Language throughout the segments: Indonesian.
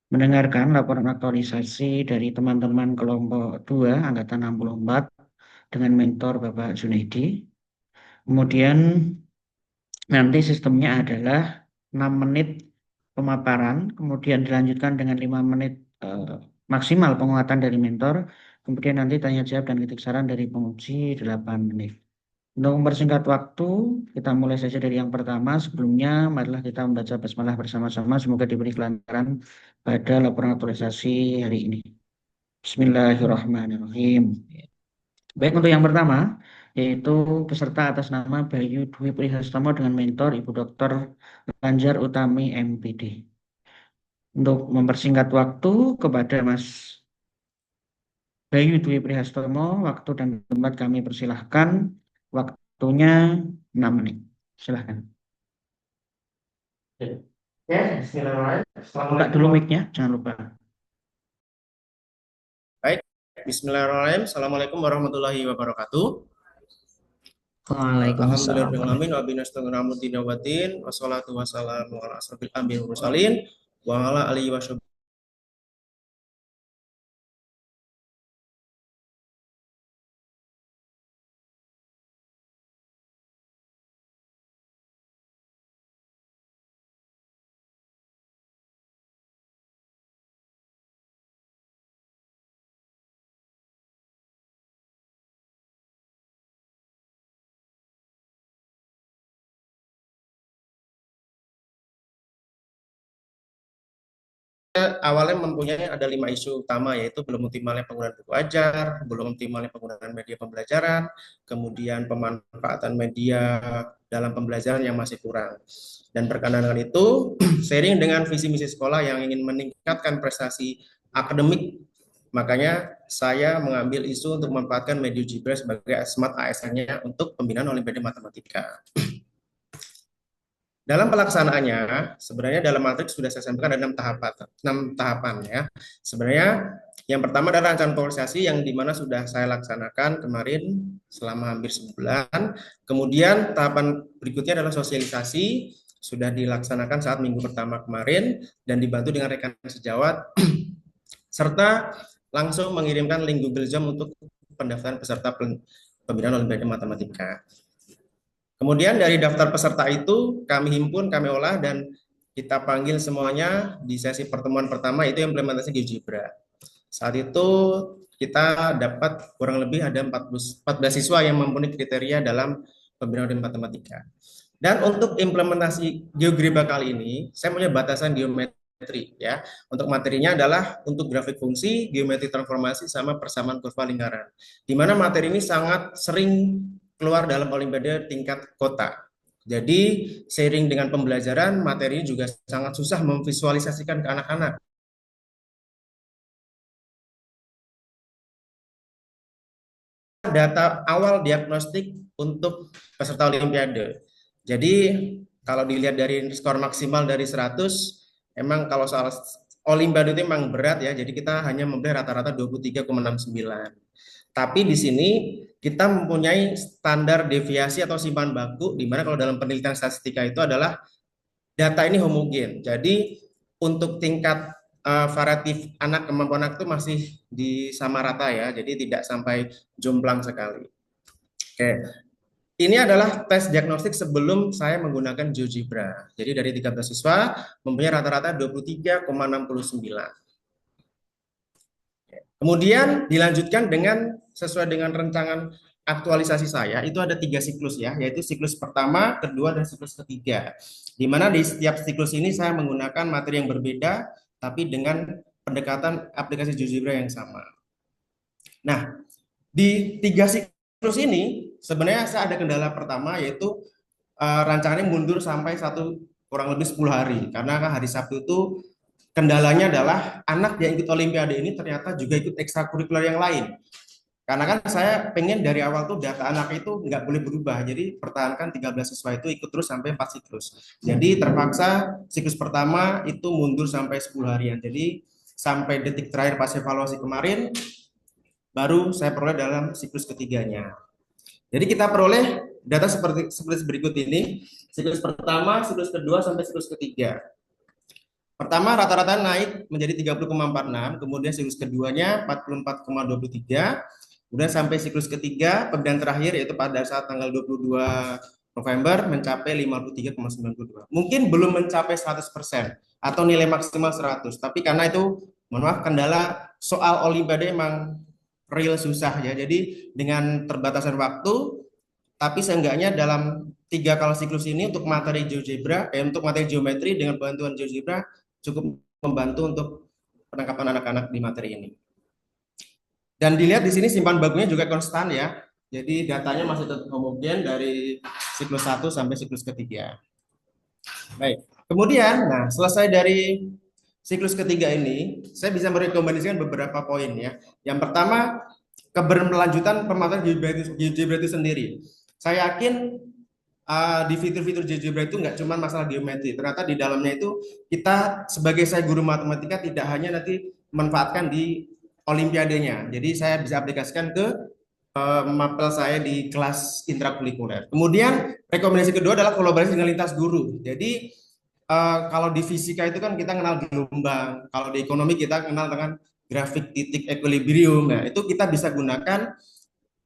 mendengarkan laporan aktualisasi dari teman-teman kelompok 2 Angkatan 64 dengan mentor Bapak Junaidi. Kemudian nanti sistemnya adalah 6 menit pemaparan, kemudian dilanjutkan dengan 5 menit maksimal penguatan dari mentor, kemudian nanti tanya jawab dan ketik saran dari penguji 8 menit. Untuk mempersingkat waktu, kita mulai saja dari yang pertama. Sebelumnya, marilah kita membaca basmalah bersama-sama. Semoga diberi kelancaran pada laporan aktualisasi hari ini. Bismillahirrahmanirrahim. Baik, untuk yang pertama, yaitu peserta atas nama Bayu Dwi Prihastomo dengan mentor Ibu Dr. Lanjar Utami MPD. Untuk mempersingkat waktu kepada Mas Bayu Dwi Prihastomo, waktu dan tempat kami persilahkan. Waktunya 6 menit. Silahkan. Ya, bismillahirrahmanirrahim. Buka dulu mic-nya, jangan lupa. Baik, Bismillahirrahmanirrahim. Assalamualaikum warahmatullahi wabarakatuh. Waalaikumsalam. Alhamdulillahirrahmanirrahim. Wa binastagfirullah wabatin. Wassalatu wassalamu ala asrofil anbiya'i wal mursalin. Wa ala alihi wa sahbihi. Awalnya mempunyai ada 5 isu utama, yaitu belum optimalnya penggunaan buku ajar, belum optimalnya penggunaan media pembelajaran, kemudian pemanfaatan media dalam pembelajaran yang masih kurang. Dan berkenaan dengan itu, sharing dengan visi misi sekolah yang ingin meningkatkan prestasi akademik, makanya saya mengambil isu untuk memanfaatkan media Jibra sebagai smart ASN-nya untuk pembinaan Olimpiade Matematika. Dalam pelaksanaannya, sebenarnya dalam matriks sudah saya sampaikan ada 6 tahapan ya. Sebenarnya yang pertama adalah rancangan priorisasi yang dimana sudah saya laksanakan kemarin selama hampir sebulan. Kemudian tahapan berikutnya adalah sosialisasi, sudah dilaksanakan saat minggu pertama kemarin dan dibantu dengan rekan sejawat, serta langsung mengirimkan link Google Jam untuk pendaftaran peserta pembinaan Olimpiade Matematika. Kemudian dari daftar peserta itu kami himpun, kami olah, dan kita panggil semuanya di sesi pertemuan pertama, itu implementasi GeoGebra. Saat itu kita dapat kurang lebih ada 14 siswa yang memenuhi kriteria dalam pembinaan matematika. Dan untuk implementasi GeoGebra kali ini, saya punya batasan geometri ya. Untuk materinya adalah untuk grafik fungsi, geometri transformasi, sama persamaan kurva lingkaran. Di mana materi ini sangat sering keluar dalam olimpiade tingkat kota. Jadi seiring dengan pembelajaran, materi juga sangat susah memvisualisasikan ke anak-anak. Data awal diagnostik untuk peserta olimpiade. Jadi kalau dilihat dari skor maksimal dari 100, emang kalau soal olimpiade itu memang berat ya. Jadi kita hanya memberi rata-rata 23,69. Tapi di sini kita mempunyai standar deviasi atau simpan baku, di mana kalau dalam penelitian statistika itu adalah data ini homogen. Jadi untuk tingkat variatif anak, kemampuan anak itu masih di sama rata ya, jadi tidak sampai jomplang sekali. Oke, ini adalah tes diagnostik sebelum saya menggunakan GeoGebra. Jadi dari 13 siswa mempunyai rata-rata 23,69. Kemudian dilanjutkan dengan sesuai dengan rencangan aktualisasi saya, itu ada 3 siklus ya, yaitu siklus pertama, kedua, dan siklus ketiga. Di mana di setiap siklus ini saya menggunakan materi yang berbeda, tapi dengan pendekatan aplikasi GeoGebra yang sama. Nah, di 3 siklus ini sebenarnya saya ada kendala pertama, yaitu rancangannya mundur sampai kurang lebih 10 hari, karena hari Sabtu itu kendalanya adalah anak yang ikut olimpiade ini ternyata juga ikut ekstrakurikuler yang lain. Karena kan saya pengen dari awal tuh data anak itu nggak boleh berubah. Jadi pertahankan 13 siswa itu ikut terus sampai 4 siklus. Jadi terpaksa siklus pertama itu mundur sampai 10 harian. Jadi sampai detik terakhir pas evaluasi kemarin baru saya peroleh dalam siklus ketiganya. Jadi kita peroleh data seperti berikut ini. Siklus pertama, siklus kedua, sampai siklus ketiga. Pertama rata-rata naik menjadi 30,46, kemudian siklus keduanya 44,23, kemudian sampai siklus ketiga pembelian terakhir yaitu pada saat tanggal 22 November mencapai 53,92. Mungkin belum mencapai 100% atau nilai maksimal 100, tapi karena itu mohon maaf kendala soal olimpiade emang real susah ya. Jadi dengan terbatasan waktu, tapi seenggaknya dalam 3 kali siklus ini untuk materi GeoGebra, untuk materi geometri dengan bantuan GeoGebra cukup membantu untuk penangkapan anak-anak di materi ini. Dan dilihat di sini simpan bagunya juga konstan ya. Jadi datanya masih tetap homogen dari siklus 1 sampai siklus ketiga. Baik. Kemudian, nah selesai dari siklus ketiga ini, saya bisa merekomendasikan beberapa poin ya. Yang pertama, keberlanjutan pemateri GeoGebra itu sendiri. Saya yakin di fitur-fitur GeoGebra itu nggak cuma masalah geometri. Ternyata di dalamnya itu kita sebagai saya guru matematika tidak hanya nanti memanfaatkan di olimpiadenya. Jadi saya bisa aplikasikan ke mapel saya di kelas intrakurikuler. Kemudian rekomendasi kedua adalah kolaborasi dengan lintas guru. Jadi kalau di fisika itu kan kita kenal gelombang, kalau di ekonomi kita kenal dengan grafik titik equilibrium. Nah, itu kita bisa gunakan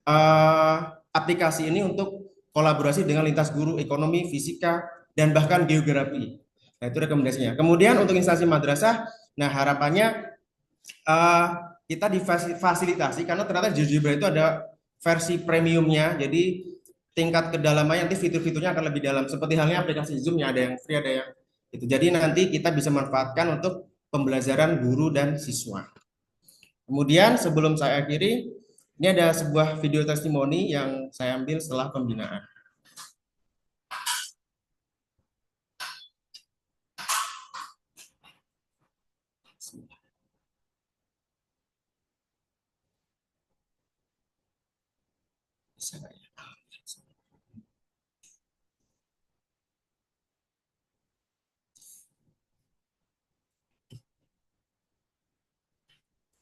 eh, aplikasi ini untuk kolaborasi dengan lintas guru ekonomi, fisika, dan bahkan geografi. Nah, itu rekomendasinya. Kemudian untuk instansi madrasah, nah harapannya eh, kita difasilitasi karena ternyata GeoGebra itu ada versi premiumnya, jadi tingkat kedalamannya nanti fitur-fiturnya akan lebih dalam. Seperti halnya aplikasi Zoom ya, ada yang free, ada yang itu. Jadi nanti kita bisa manfaatkan untuk pembelajaran guru dan siswa. Kemudian sebelum saya akhiri, ini ada sebuah video testimoni yang saya ambil setelah pembinaan.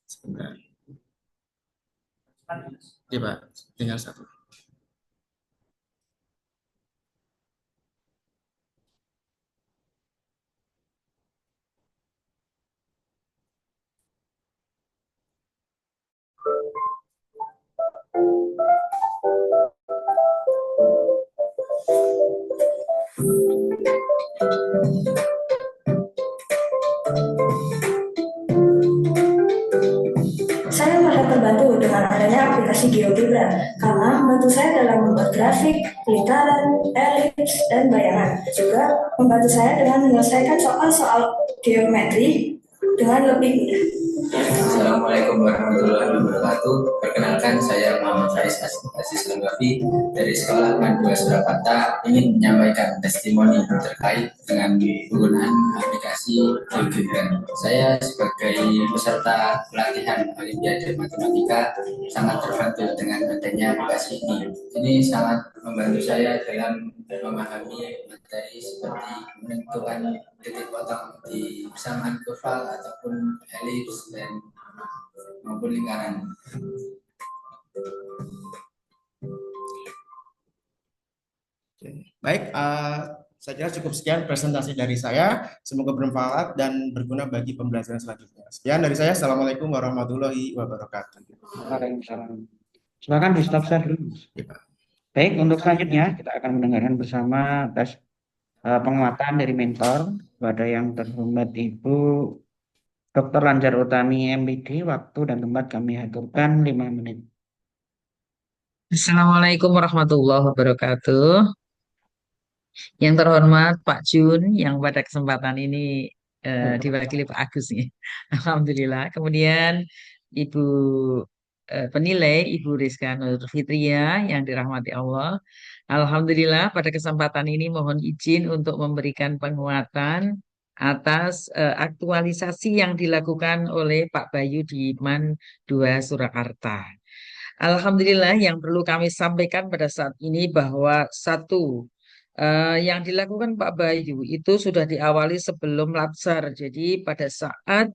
Sebentar. Iya Pak, tinggal satu. Saya merasa terbantu dengan adanya aplikasi GeoGebra karena membantu saya dalam membuat grafik, pelitaran, elips, dan bayangan. Juga membantu saya dengan menyelesaikan soal-soal geometri dengan lebih mudah. Assalamualaikum warahmatullahi wabarakatuh. Perkenalkan, saya Muhammad Faiz Aziz Lenggafi dari Sekolah MAN 2 Surakarta, ingin menyampaikan testimoni terkait dengan penggunaan aplikasi GeoGebra. Saya sebagai peserta pelatihan Olimpiade Matematika sangat terbantu dengan adanya aplikasi ini. Ini sangat membantu saya dalam memahami materi seperti menentukan titik potong di persamaan kurva ataupun elips dan maupun lingkaran. Baik, saya kira cukup sekian presentasi dari saya. Semoga bermanfaat dan berguna bagi pembelajaran selanjutnya. Sekian dari saya. Assalamualaikum warahmatullahi wabarakatuh. Waalaikumsalam. Silakan di stop share dulu. Ya, Pak. Baik, untuk selanjutnya kita akan mendengarkan bersama tes penguatan dari mentor kepada yang terhormat Ibu Dr. Lanjar Utami MPD. Waktu dan tempat kami aturkan 5 menit. Assalamualaikum warahmatullahi wabarakatuh. Yang terhormat Pak Jun, yang pada kesempatan ini diwakili Pak Agus nih. Alhamdulillah. Kemudian Ibu penilai Ibu Rizka Nur Fitria yang dirahmati Allah. Alhamdulillah pada kesempatan ini mohon izin untuk memberikan penguatan atas aktualisasi yang dilakukan oleh Pak Bayu di MAN 2 Surakarta. Alhamdulillah yang perlu kami sampaikan pada saat ini bahwa satu, yang dilakukan Pak Bayu itu sudah diawali sebelum Latsar. Jadi pada saat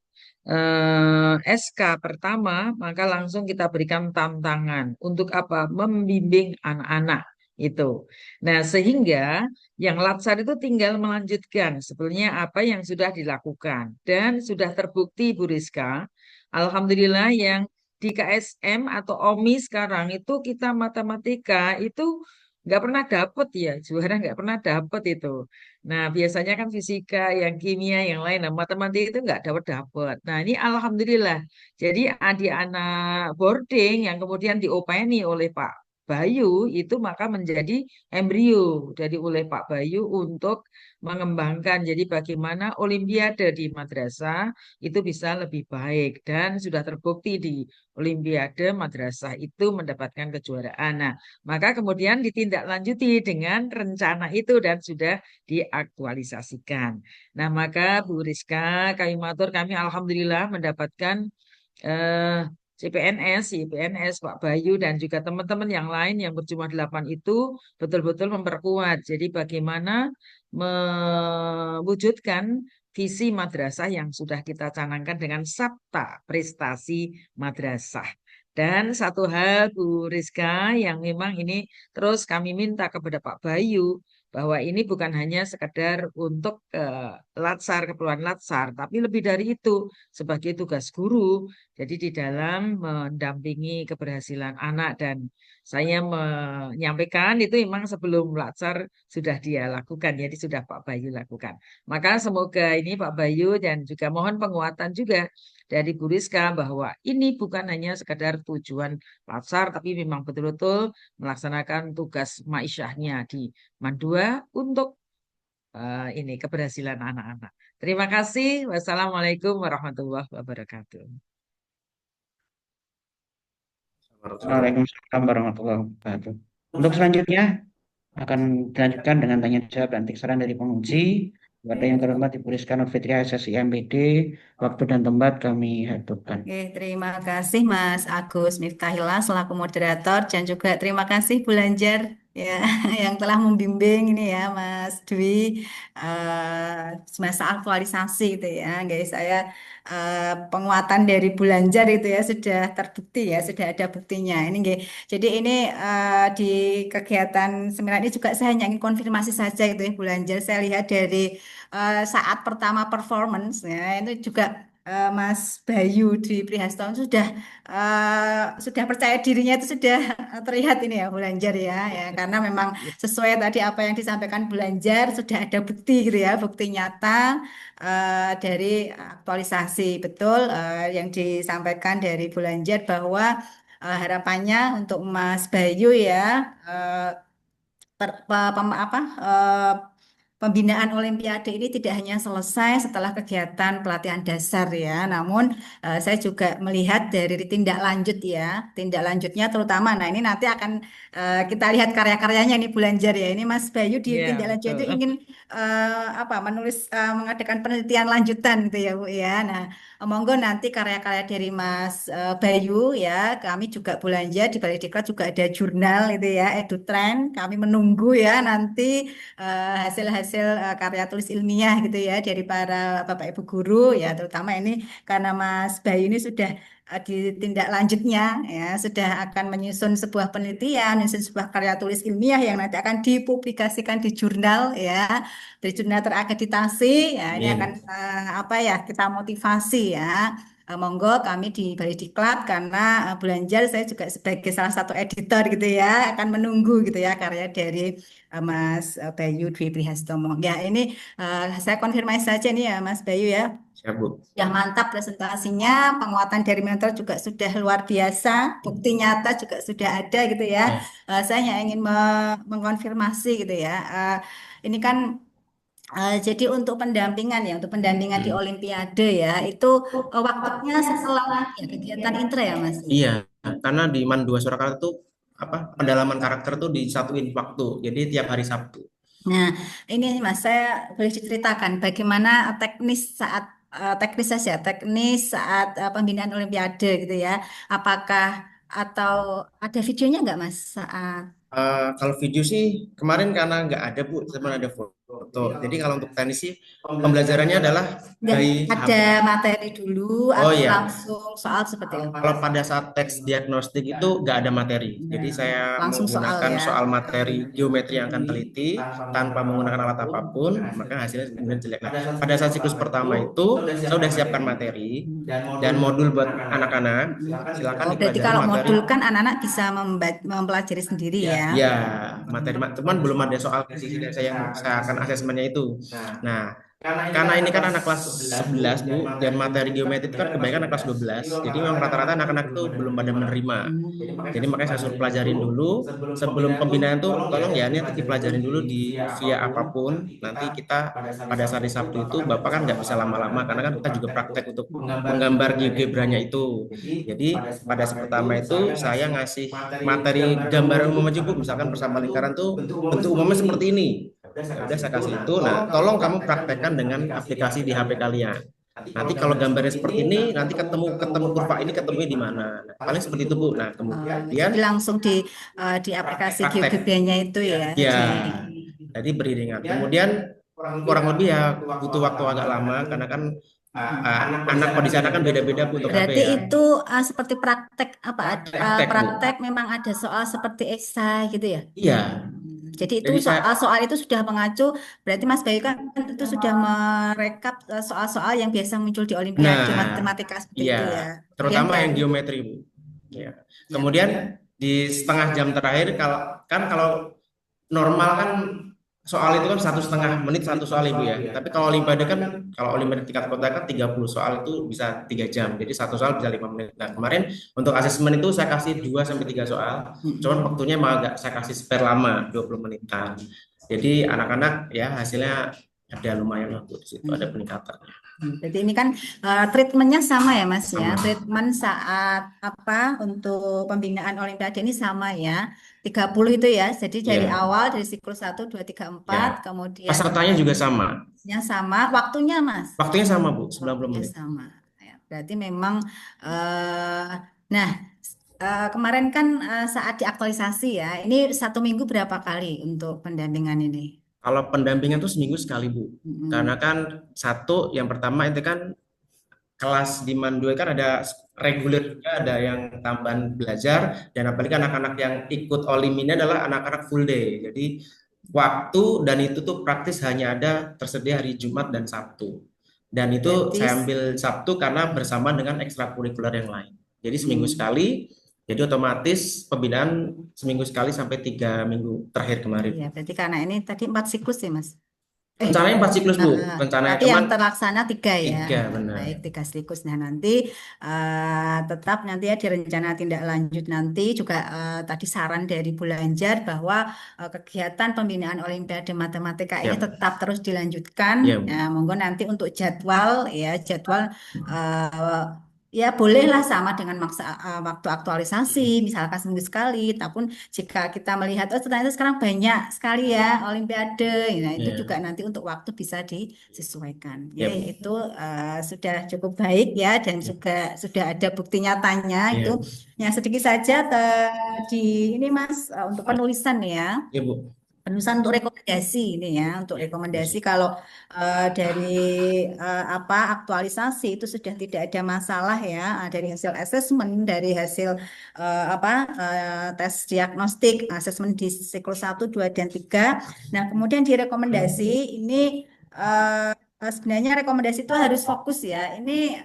SK pertama maka langsung kita berikan tantangan untuk apa? Membimbing anak-anak Itu. Nah, sehingga yang latsar itu tinggal melanjutkan sebetulnya apa yang sudah dilakukan dan sudah terbukti Bu Rizka. Alhamdulillah yang di KSM atau OMI sekarang itu kita matematika itu nggak pernah dapet ya, juara nggak pernah dapet itu. Nah, biasanya kan fisika, yang kimia, yang lain, nah matematika itu nggak dapet-dapet. Nah, ini alhamdulillah. Jadi adik-anak boarding yang kemudian diopeni oleh Pak Bayu itu maka menjadi embrio dari oleh Pak Bayu untuk mengembangkan. Jadi bagaimana Olimpiade di madrasah itu bisa lebih baik dan sudah terbukti di Olimpiade madrasah itu mendapatkan kejuaraan. Nah, maka kemudian ditindaklanjuti dengan rencana itu dan sudah diaktualisasikan. Nah, maka Bu Rizka, kami matur kami alhamdulillah mendapatkan eh, CPNS, IPNS, Pak Bayu, dan juga teman-teman yang lain yang berjumlah 8 itu betul-betul memperkuat. Jadi bagaimana mewujudkan visi madrasah yang sudah kita canangkan dengan sabta prestasi madrasah. Dan satu hal Bu Rizka yang memang ini terus kami minta kepada Pak Bayu bahwa ini bukan hanya sekedar untuk latsar, keperluan latsar, tapi lebih dari itu sebagai tugas guru. Jadi di dalam mendampingi keberhasilan anak dan saya menyampaikan itu memang sebelum latsar sudah dia lakukan, jadi sudah Pak Bayu lakukan. Maka semoga ini Pak Bayu dan juga mohon penguatan juga dari Bu Rizka bahwa ini bukan hanya sekadar tujuan latsar, tapi memang betul-betul melaksanakan tugas maisyahnya di Mandua untuk ini keberhasilan anak-anak. Terima kasih. Wassalamualaikum warahmatullahi wabarakatuh. Waalaikumsalam warahmatullahi wabarakatuh. Untuk selanjutnya akan dilanjutkan dengan tanya jawab dan saran dari penguji. Kepada yang terhormat Ibu Rizka Nur Fitria SSI MPD, waktu dan tempat kami hadapkan. Oke, terima kasih Mas Agus Miftahillah selaku moderator dan juga terima kasih Bu Lanjar ya yang telah membimbing ini ya Mas Dwi semasa aktualisasi itu ya. Guys, saya penguatan dari Bu Lanjar itu ya sudah terbukti ya, sudah ada buktinya. Ini guys. Jadi ini di kegiatan seminar ini juga saya hanya ingin konfirmasi saja itu ya Bu Lanjar. Saya lihat dari saat pertama performance ya itu juga Mas Bayu di Prihastono sudah percaya dirinya itu sudah terlihat ini ya Bulanjar ya karena memang sesuai tadi apa yang disampaikan Bulanjar sudah ada bukti gitu ya bukti nyata dari aktualisasi betul yang disampaikan dari Bulanjar bahwa harapannya untuk Mas Bayu ya eh, pembinaan Olimpiade ini tidak hanya selesai setelah kegiatan pelatihan dasar ya, namun saya juga melihat dari tindak lanjut ya, tindak lanjutnya terutama. Nah ini nanti akan kita lihat karya-karyanya nih Bulanjar ya. Ini Mas Bayu di Ya, tindak lanjut itu betul. ingin mengadakan penelitian lanjutan gitu ya Bu ya. Nah monggo nanti karya-karya dari Mas Bayu ya, kami juga Bulanjar di Balikdiklat juga ada jurnal itu ya, EduTrend. Kami menunggu ya nanti hasil-hasil karya tulis ilmiah gitu ya dari para Bapak Ibu guru ya terutama ini karena Mas Bayu ini sudah di tindak lanjutnya ya sudah akan menyusun sebuah penelitian, menyusun sebuah karya tulis ilmiah yang nanti akan dipublikasikan di jurnal ya, di jurnal terakreditasi ya ini akan Amin. apa ya kita motivasi ya. Monggo kami di Balikdiklat karena Bulanjar saya juga sebagai salah satu editor gitu ya akan menunggu gitu ya karya dari Mas Bayu Dwi Prihastomo. Ya ini saya konfirmasi saja nih ya Mas Bayu ya. Siap, Bu. Sudah mantap presentasinya, penguatan dari mentor juga sudah luar biasa, bukti nyata juga sudah ada gitu ya. Saya hanya ingin mengkonfirmasi gitu ya. Ini kan jadi untuk pendampingan ya, untuk pendampingan di Olimpiade ya, itu waktunya setelah ya, kegiatan intra ya Mas. Iya, karena di Man 2 Surakarta tuh apa pendalaman karakter tuh disatuin waktu. Jadi tiap hari Sabtu. Nah, ini Mas, saya boleh diceritakan bagaimana teknis saja, teknis saat pembinaan Olimpiade gitu ya. Apakah atau ada videonya nggak Mas saat Kalau video sih kemarin karena nggak ada Bu, cuma ada foto. betul. Jadi kalau untuk teknis sih pembelajarannya adalah Enggak dari ada materi dulu Oh atau iya, langsung soal seperti apa? kalau pada saat teks diagnostik itu nggak ada materi. Jadi saya Langsung soal menggunakan ya. soal materi geometri yang akan teliti tanpa menggunakan alat apapun, maka hasilnya kemudian jelek. Nah, pada saat siklus pertama itu saya sudah siapkan materi dan modul buat anak-anak. Silakan Oh, berarti dipelajari kalau materi. modul kan anak-anak bisa mempelajari sendiri ya. Ya, materi, cuman belum ada soal saya akan asesmennya itu. Nah, karena ini kan anak kelas 11 Bu, dan materi geometri itu kan kebanyakan anak kelas 12. Jadi memang rata-rata anak-anak itu belum pada menerima. Jadi makanya saya suruh pelajarin dulu sebelum pembinaan tuh tolong ya nanti dipelajarin dulu di via apapun. Nanti kita pada hari Sabtu itu Bapak kan nggak bisa lama-lama karena kan kita juga praktek untuk menggambar GeoGebranya itu. Jadi pada saat pertama itu saya ngasih materi gambar umum aja Bu, misalkan persamaan lingkaran tuh bentuk umumnya seperti ini. Ya udah saya kasih itu. Nah, tolong kamu praktekkan dengan aplikasi di HP kalian. Nanti kalau gambarnya seperti ini, nanti ketemu kurva ini ketemunya di mana. Nah, paling seperti itu Bu. Nah, kemudian Jadi langsung di aplikasi praktek. GeoGebranya itu ya. Ya, Oke. jadi beriringan. Kemudian kurang lebih ya butuh waktu agak lama karena kan anak kondisi anak kan beda-beda Bu untuk HP Berarti ya. itu seperti praktek apa? Praktek, Bu. Praktek memang ada soal seperti esai gitu ya. Iya. Jadi itu Jadi saya soal itu sudah mengacu, berarti Mas Bayu kan itu sudah merekap soal-soal yang biasa muncul di Olimpiade Nah, matematika seperti itu iya, ya. terutama Kemudian yang dari geometri Bu. Ya. Kemudian di setengah jam terakhir kalau normal kan soal itu kan 1,5 menit satu soal Ibu ya. Tapi kalau Olimpiade kan kalau Olimpiade tingkat kota kan 30 soal itu bisa 3 jam. Jadi satu soal bisa 5 menit. Nah, kemarin untuk asesmen itu saya kasih 2 sampai 3 soal. Cuman waktunya emang agak saya kasih spare lama 20 menitan. Jadi anak-anak ya hasilnya ada lumayan lah Bu di situ ada peningkatannya. Jadi ini kan treatmentnya sama ya Mas ya. Sama. Treatment saat apa untuk pembinaan Olimpiade ini sama ya. 30 itu ya. Jadi dari Ya. awal dari siklus 1, 2, 3, 4 kemudian Pesertanya juga sama. sama, waktunya Mas. Waktunya sama Bu, 90 Waktunya menit. sama. Ya, berarti memang nah kemarin kan saat diaktualisasi ya. Ini 1 minggu berapa kali untuk pendampingan ini? Kalau pendampingan tuh seminggu sekali Bu. Karena kan satu yang pertama itu kan kelas di Mandua kan ada reguler juga, ada yang tambahan belajar, dan apalagi anak-anak yang ikut Olim ini adalah anak-anak full day. Jadi waktu dan itu tuh praktis hanya ada tersedia hari Jumat dan Sabtu. Dan itu Berarti saya ambil Sabtu karena bersamaan dengan ekstrakurikuler yang lain. Jadi seminggu sekali, jadi otomatis pembinaan seminggu sekali sampai 3 minggu terakhir kemarin. ya berarti karena ini tadi 4 siklus ya Mas. Rencananya 4 siklus Bu, rencananya Tapi yang cuman terlaksana 3 ya. 3 benar. Baik, 3 siklus. Nah nanti tetap nanti ya di rencana tindak lanjut nanti juga tadi saran dari Bu Lanjar bahwa kegiatan pembinaan Olimpiade Matematika ini Yap. tetap terus dilanjutkan. Iya, Bu. Ya, monggo nanti untuk jadwal ya jadwal ya bolehlah sama dengan waktu aktualisasi, misalkan seminggu sekali. Tapi jika kita melihat, oh ternyata sekarang banyak sekali ya Olimpiade, nah itu Iya. juga nanti untuk waktu bisa disesuaikan. Yap. Ya itu sudah cukup baik ya, dan juga sudah ada bukti nyatanya Iya. itu. Yang sedikit saja di ini Mas untuk penulisan ya. Iya Bu. Penulisan untuk rekomendasi ini ya, untuk rekomendasi kalau dari aktualisasi itu sudah tidak ada masalah ya, dari hasil asesmen, dari hasil tes diagnostik, asesmen di siklus 1, 2, dan 3. Nah, kemudian di rekomendasi ini sebenarnya rekomendasi itu harus fokus ya. Ini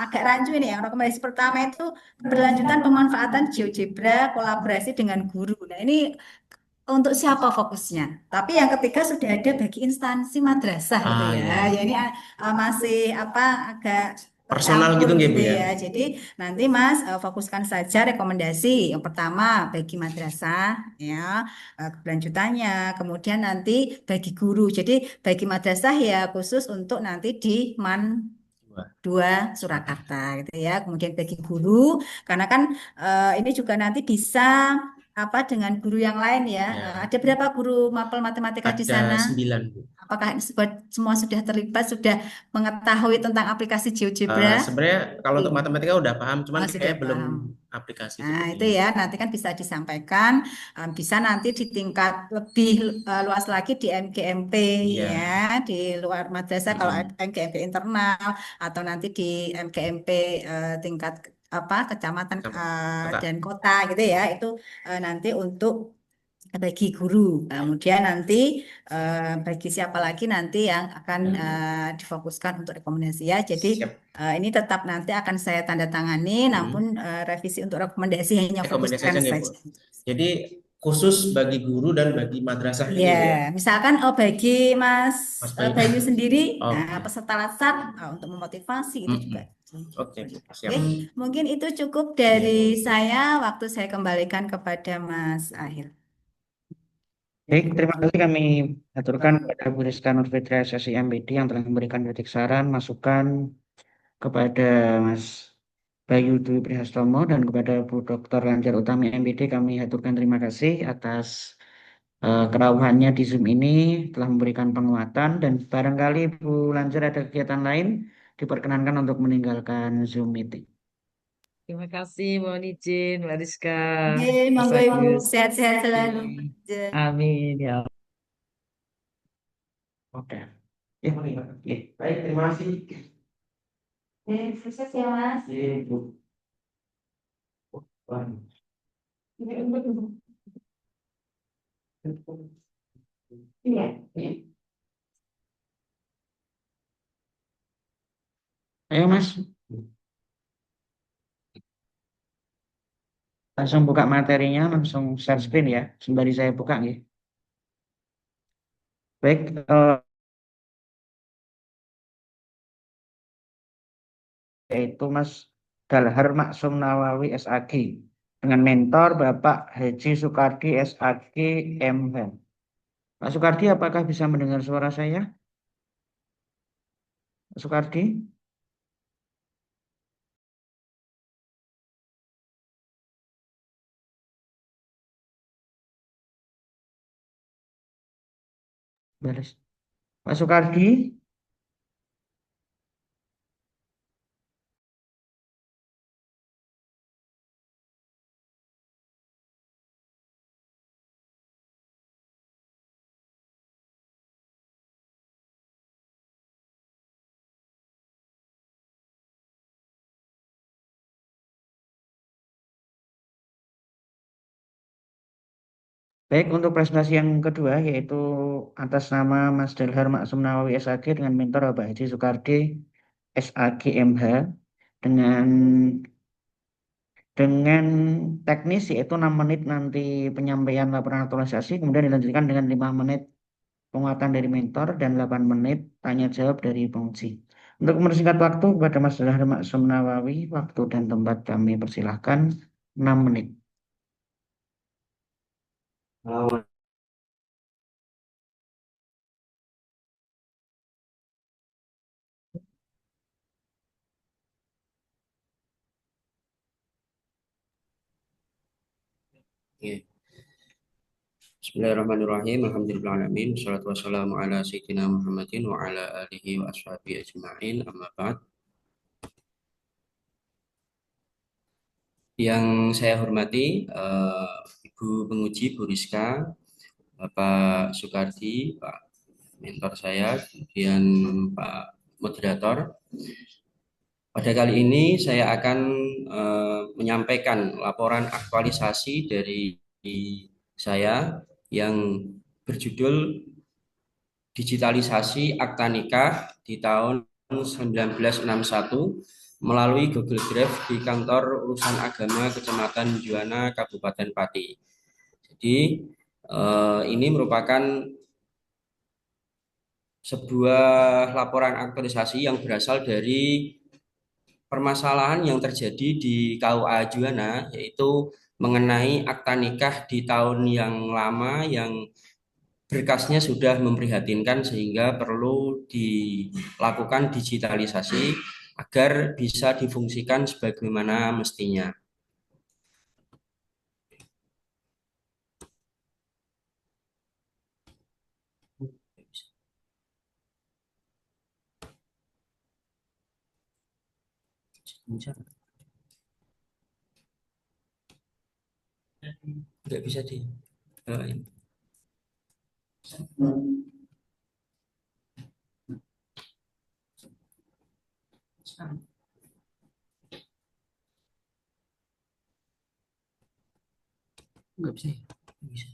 agak rancu ini ya. Rekomendasi pertama itu keberlanjutan pemanfaatan GeoGebra kolaborasi dengan guru. Nah, ini untuk siapa fokusnya? Tapi yang ketiga sudah ada bagi instansi madrasah gitu ya. Iya. Ya ini masih agak Personal tercampur gitu nggih, Bu gitu ya? ya. Jadi nanti Mas fokuskan saja rekomendasi. Yang pertama bagi madrasah ya, keberlanjutannya. Kemudian nanti bagi guru. Jadi bagi madrasah ya khusus untuk nanti di Man 2 Surakarta gitu ya. Kemudian bagi guru karena kan ini juga nanti bisa dengan guru yang lain ya. Ya. Ada berapa guru mapel matematika di sana? Ada 9 Bu. Apakah semua sudah terlibat, sudah mengetahui tentang aplikasi GeoGebra? Sebenarnya kalau untuk matematika udah paham, cuman Sudah kayak belum paham. aplikasi Nah, seperti itu ini. ya, nanti kan bisa disampaikan, bisa nanti di tingkat lebih luas lagi di MGMP Iya. ya, di luar madrasah kalau MGMP internal atau nanti di MGMP tingkat apa kecamatan Kota. dan kota gitu ya, itu nanti untuk bagi guru. Kemudian nanti bagi siapa lagi nanti yang akan difokuskan untuk rekomendasi ya. Jadi Siap. ini tetap nanti akan saya tanda tangani, namun revisi untuk rekomendasi hanya Rekomendasi fokuskan aja nggak, Bu? saja. Jadi khusus bagi guru dan bagi madrasah Iya, ini, Bu, ya. misalkan bagi Mas Mas Bayu. Bayu sendiri, Oke. peserta latsar untuk memotivasi itu juga. Oke, Bu. Siap. Oke, mungkin itu cukup Iya, dari Bu. saya. Waktu saya kembalikan kepada Mas Ahil. Baik, terima kasih kami aturkan kepada Bu Rizka Nurfitria SSI MPD yang telah memberikan kritik saran, masukan kepada Mas Bayu Dwi Prihastomo dan kepada Bu Dr. Lanjar Utami MPD. Kami aturkan terima kasih atas kerauhannya di Zoom ini, telah memberikan penguatan, dan barangkali Bu Lanjar ada kegiatan lain, diperkenankan untuk meninggalkan Zoom meeting. Terima kasih, mohon izin, Mbak Rizka, Oke, Mas monggo Ibu Agus. sehat-sehat selalu. Amin ya. Oke. Ya, baik, terima kasih. Sukses ya Mas. Ya, Bu. Wah. Iya. Ayo Mas, langsung buka materinya, langsung share screen ya, sembari saya buka ya. Baik, yaitu Mas Dalhar Maksum Nawawi SAG dengan mentor Bapak Haji Soekardi SAG MH. Pak Soekardi, apakah bisa mendengar suara saya? Pak Soekardi? Beres. Pak Soekardi? Baik, untuk presentasi yang kedua yaitu atas nama Mas Dalhar Maksum Nawawi SAG dengan mentor Bapak Haji Soekardi SAG MH dengan dengan teknis yaitu 6 menit nanti penyampaian laporan aktualisasi, kemudian dilanjutkan dengan 5 menit penguatan dari mentor dan 8 menit tanya jawab dari penguji. Untuk mempersingkat waktu kepada Mas Dalhar Maksum Nawawi, waktu dan tempat kami persilahkan 6 menit. Oke. Bismillahirrahmanirrahim. Alhamdulillahirrahmanirrahim. Wassalatu wassalamu ala sayyidina Muhammadin wa ala alihi wa ashabihi ajma'in. Amma ba'd. Yang saya hormati Ibu Penguji Bu Rizka, Bapak Soekardi, Pak mentor saya, kemudian Pak Moderator. Pada kali ini saya akan menyampaikan laporan aktualisasi dari saya yang berjudul Digitalisasi Akta Nikah di tahun 1961 melalui Google Drive di Kantor Urusan Agama Kecamatan Juwana, Kabupaten Pati. Jadi ini merupakan sebuah laporan aktualisasi yang berasal dari permasalahan yang terjadi di KUA Juwana, yaitu mengenai akta nikah di tahun yang lama yang berkasnya sudah memprihatinkan sehingga perlu dilakukan digitalisasi agar bisa difungsikan sebagaimana mestinya. Nggak bisa di ini. Nggak bisa ya? Nggak bisa.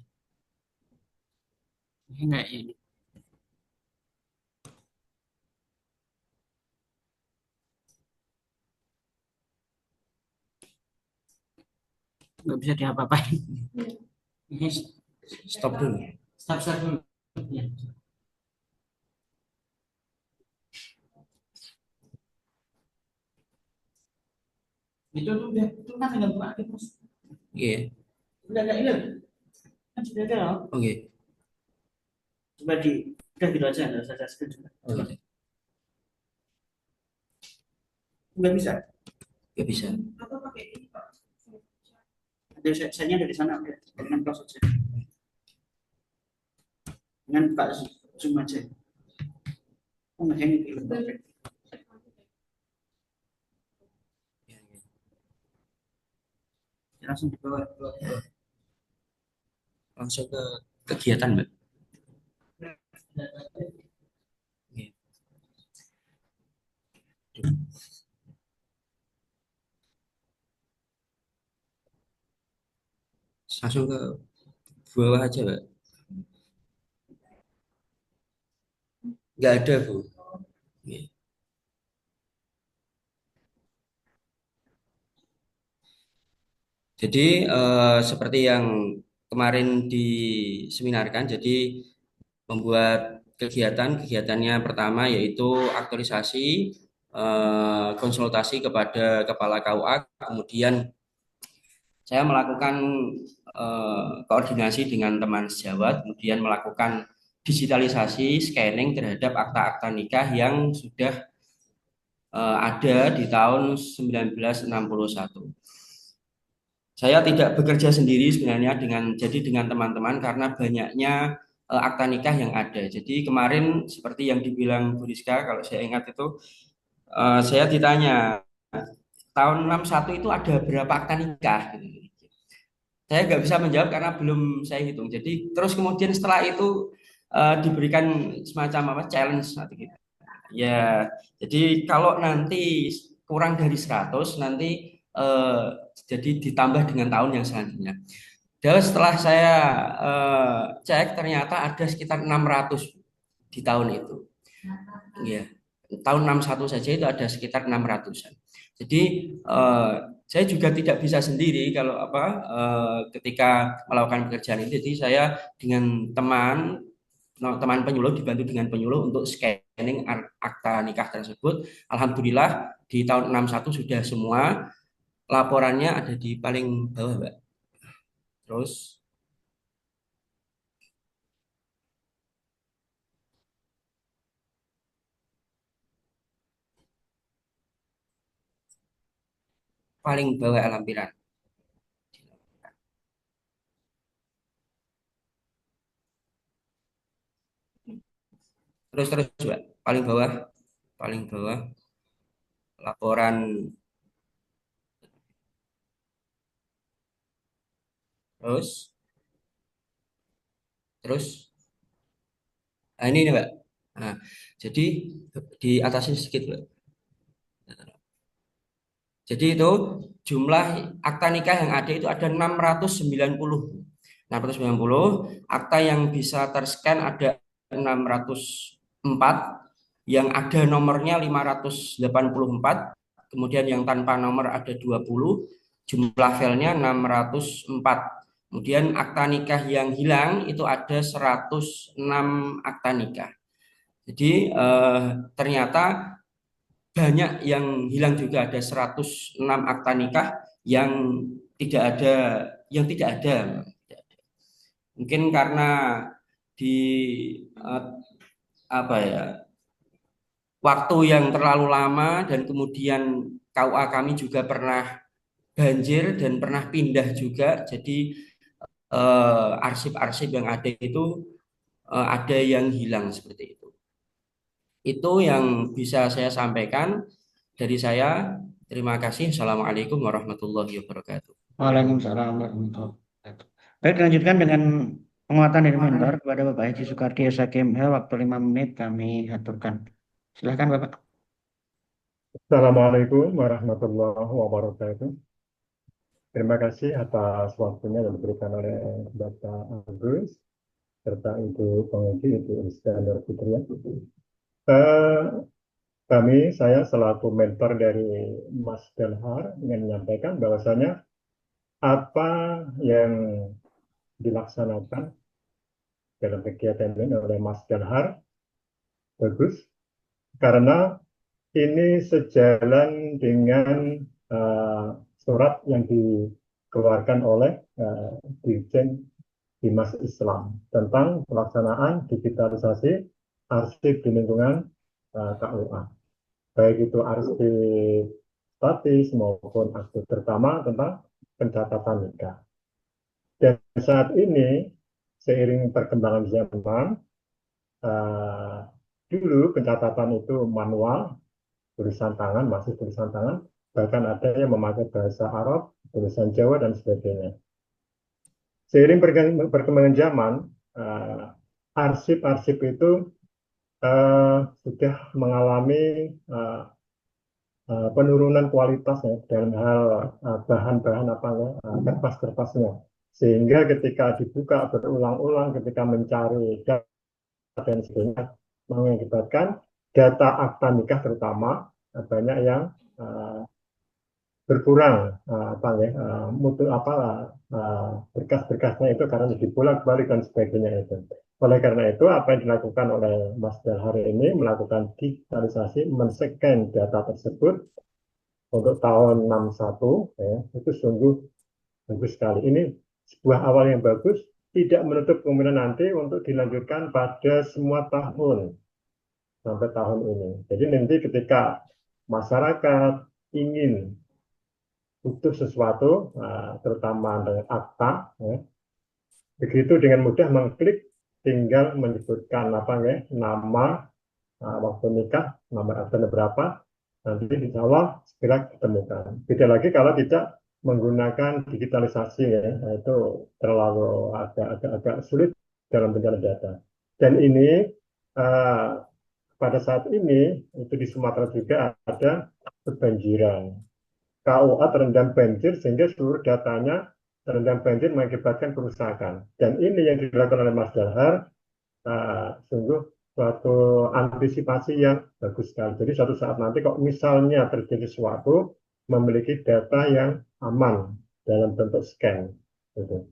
Ini nggak ini. Nggak bisa diapa-apain. Ini stop dulu. Stop dulu. Ya. Itu udah itu kan tinggal buka aktif Mas. Iya. Udah ada ini. Kan sudah ada loh. Oke. Coba udah gitu aja, nggak usah screen juga. Coba. Nggak bisa. Nggak bisa. Atau pakai ini Pak. Ada saya dari sana udah dengan close aja. Dengan buka zoom aja. Oh nggak ini gitu. Langsung di bawah. Langsung ke kegiatan Mbak. Langsung ke bawah aja Mbak. Nggak ada Bu. Jadi seperti yang kemarin diseminarkan, jadi membuat kegiatannya pertama yaitu aktualisasi, konsultasi kepada Kepala KUA, kemudian saya melakukan koordinasi dengan teman sejawat, kemudian melakukan digitalisasi, scanning terhadap akta-akta nikah yang sudah ada di tahun 1961. Saya tidak bekerja sendiri sebenarnya dengan teman-teman karena banyaknya akta nikah yang ada. Jadi kemarin seperti yang dibilang Bu Rizka, kalau saya ingat itu saya ditanya tahun 61 itu ada berapa akta nikah? Saya nggak bisa menjawab karena belum saya hitung. Jadi terus kemudian setelah itu diberikan semacam apa challenge nanti gitu. Ya, jadi kalau nanti kurang dari 100 nanti jadi ditambah dengan tahun yang selanjutnya. Dan setelah saya cek ternyata ada sekitar 600 di tahun itu. Ya, tahun 61 saja itu ada sekitar 600-an. Jadi saya juga tidak bisa sendiri kalau ketika melakukan pekerjaan ini. Jadi saya dengan teman penyuluh dibantu dengan penyuluh untuk scanning akta nikah tersebut. Alhamdulillah di tahun 61 sudah semua, laporannya ada di paling bawah Mbak. Terus paling bawah lampiran. Terus Mbak, paling bawah laporan. Terus ini nih Mbak. Nah, jadi di atasnya sedikit Mbak. Jadi itu jumlah akta nikah yang ada itu ada 690. 690, akta yang bisa terscan ada 604, yang ada nomornya 584, kemudian yang tanpa nomor ada 20, jumlah filenya 604. Kemudian akta nikah yang hilang itu ada 106 akta nikah. Jadi ternyata banyak yang hilang juga, ada 106 akta nikah yang tidak ada. Mungkin karena di waktu yang terlalu lama dan kemudian KUA kami juga pernah banjir dan pernah pindah juga. Jadi arsip-arsip yang ada itu ada yang hilang seperti itu. Itu yang bisa saya sampaikan dari saya. Terima kasih. Assalamualaikum warahmatullahi wabarakatuh. Waalaikumsalam warahmatullahi wabarakatuh. Baik, lanjutkan dengan penguatan dari mentor Wah, kepada Bapak Haji Soekardi SHML, waktu 5 menit kami aturkan. Silakan Bapak. Assalamualaikum warahmatullahi wabarakatuh. Terima kasih atas waktunya yang diberikan oleh Bapak Agus serta Ibu Penguji, Ibu Iskandar Fitria. Eh, saya selaku mentor dari Mas Delhar ingin menyampaikan bahwasanya apa yang dilaksanakan dalam kegiatan ini oleh Mas Delhar bagus karena ini sejalan dengan eh, surat yang dikeluarkan oleh Dirjen Dimas Islam tentang pelaksanaan digitalisasi arsip di lingkungan KUA, baik itu arsip statis maupun arsip terutama tentang pencatatan nikah. Dan saat ini seiring perkembangan zaman, uh, dulu pencatatan itu manual, tulisan tangan, masih tulisan tangan, bahkan ada yang memakai bahasa Arab, tulisan Jawa, dan sebagainya. Seiring perkembangan zaman, arsip-arsip itu sudah mengalami penurunan kualitasnya dalam hal bahan-bahan apa ya, kertas-kertasnya. Sehingga ketika dibuka berulang-ulang, ketika mencari data dan sebagainya, mengakibatkan data akta nikah terutama banyak yang berkurang apa ya, mutu apa berkas-berkasnya itu karena dibolak-balik dan sebagainya itu. Oleh karena itu, apa yang dilakukan oleh Mas Delhar ini melakukan digitalisasi, men-scan data tersebut untuk tahun 61 ya, itu sungguh bagus sekali. Ini sebuah awal yang bagus, tidak menutup kemungkinan nanti untuk dilanjutkan pada semua tahun sampai tahun ini. Jadi nanti ketika masyarakat ingin butuh sesuatu, terutama dengan akta, ya, begitu dengan mudah mengklik, tinggal menyebutkan apa ya, nama, waktu nikah, nomor akta berapa, nanti insya Allah segera ditemukan. Beda lagi kalau tidak menggunakan digitalisasi, ya, itu terlalu agak sulit dalam pencarian data. Dan ini pada saat ini itu di Sumatera juga ada kebanjiran. KUA terendam banjir sehingga seluruh datanya terendam banjir mengakibatkan kerusakan. Dan ini yang dilakukan oleh Mas Dalhar sungguh suatu antisipasi yang bagus sekali. Jadi suatu saat nanti kok misalnya terjadi sesuatu, memiliki data yang aman dalam bentuk scan. Gitu.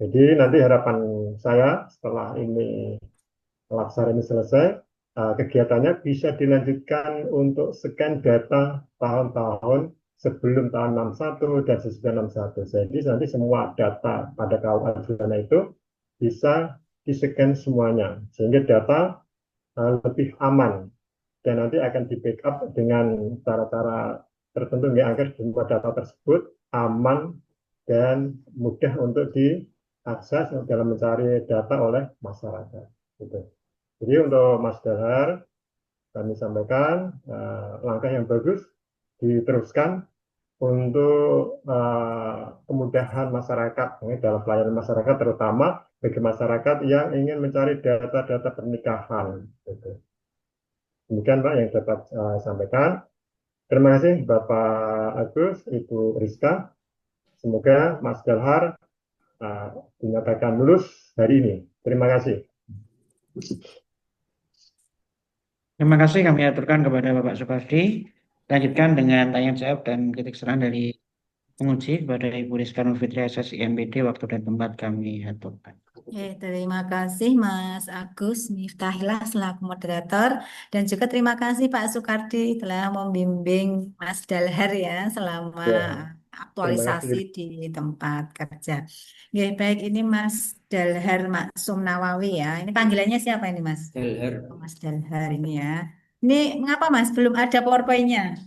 Jadi nanti harapan saya setelah ini laksana ini selesai, kegiatannya bisa dilanjutkan untuk scan data tahun-tahun sebelum tahun 61 dan sesudah 61. Jadi nanti semua data pada KUA Juwana itu bisa di-scan semuanya, sehingga data lebih aman dan nanti akan di-backup dengan cara-cara tertentu ya, agar semua data tersebut aman dan mudah untuk diakses dalam mencari data oleh masyarakat. Gitu. Jadi untuk Mas Dahar, kami sampaikan langkah yang bagus diteruskan untuk kemudahan masyarakat dalam pelayanan masyarakat, terutama bagi masyarakat yang ingin mencari data-data pernikahan. Gitu. Demikian Pak yang dapat sampaikan. Terima kasih Bapak Agus, Ibu Rizka. Semoga Mas Dalhar dinyatakan lulus hari ini. Terima kasih. Terima kasih kami aturkan kepada Bapak Soekardi. Lanjutkan dengan tanya jawab dan kritik saran dari penguji kepada Ibu Rizka Nurfitri SSI MPD, waktu dan tempat kami aturkan. Terima kasih Mas Agus Miftahillah selaku moderator dan juga terima kasih Pak Soekardi telah membimbing Mas Dalhar ya selama Ya, aktualisasi di tempat kerja. Ya, baik ini Mas Dalhar Maksum Nawawi ya. Ini panggilannya siapa ini Mas? Dalhar. Mas Dalhar ini ya. Ini mengapa Mas belum ada PowerPoint-nya?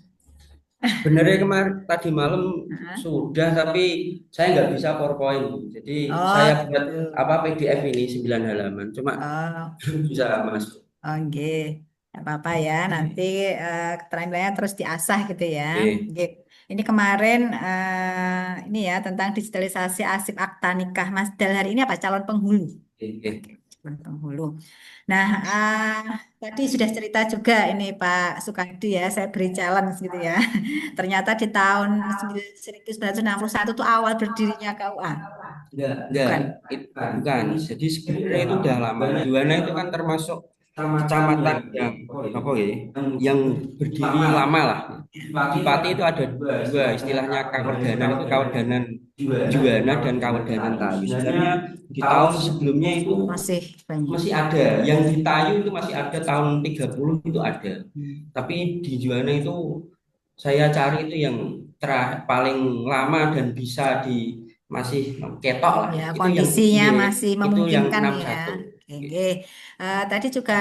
Sebenarnya kemarin tadi malam sudah, tapi saya nggak bisa PowerPoint. Jadi saya buat gitu. PDF ini 9 halaman, cuma belum bisa masuk. Nggih. Nggak apa-apa ya, nanti keterampilannya terus diasah gitu ya. Oke. Nggih. Ini kemarin ini ya tentang digitalisasi arsip akta nikah. Mas Dal hari ini apa? Calon penghulu. Oke. Calon penghulu. Nah, tadi sudah cerita juga ini Pak Sukardi ya, saya beri challenge gitu ya. Ternyata di tahun 1961 itu awal berdirinya KUA. Enggak, Bukan. bukan. Jadi sebelumnya itu udah lama. Juwana itu kan termasuk kecamatan yang apa ya, yang berdiri lama lah. Di Pati itu ada dua, istilahnya kawedanan itu kawedanan Juwana dan kawedanan Tayu. Sebenarnya di tahun sebelumnya itu Masih banyak. masih ada. Yang di Tayu itu masih ada tahun 30 itu ada. Tapi di Juwana itu saya cari itu yang paling lama dan bisa masih ketok lah. Ya, Itu yang kondisinya masih itu yang memungkinkan ya. 61. Oke. Tadi juga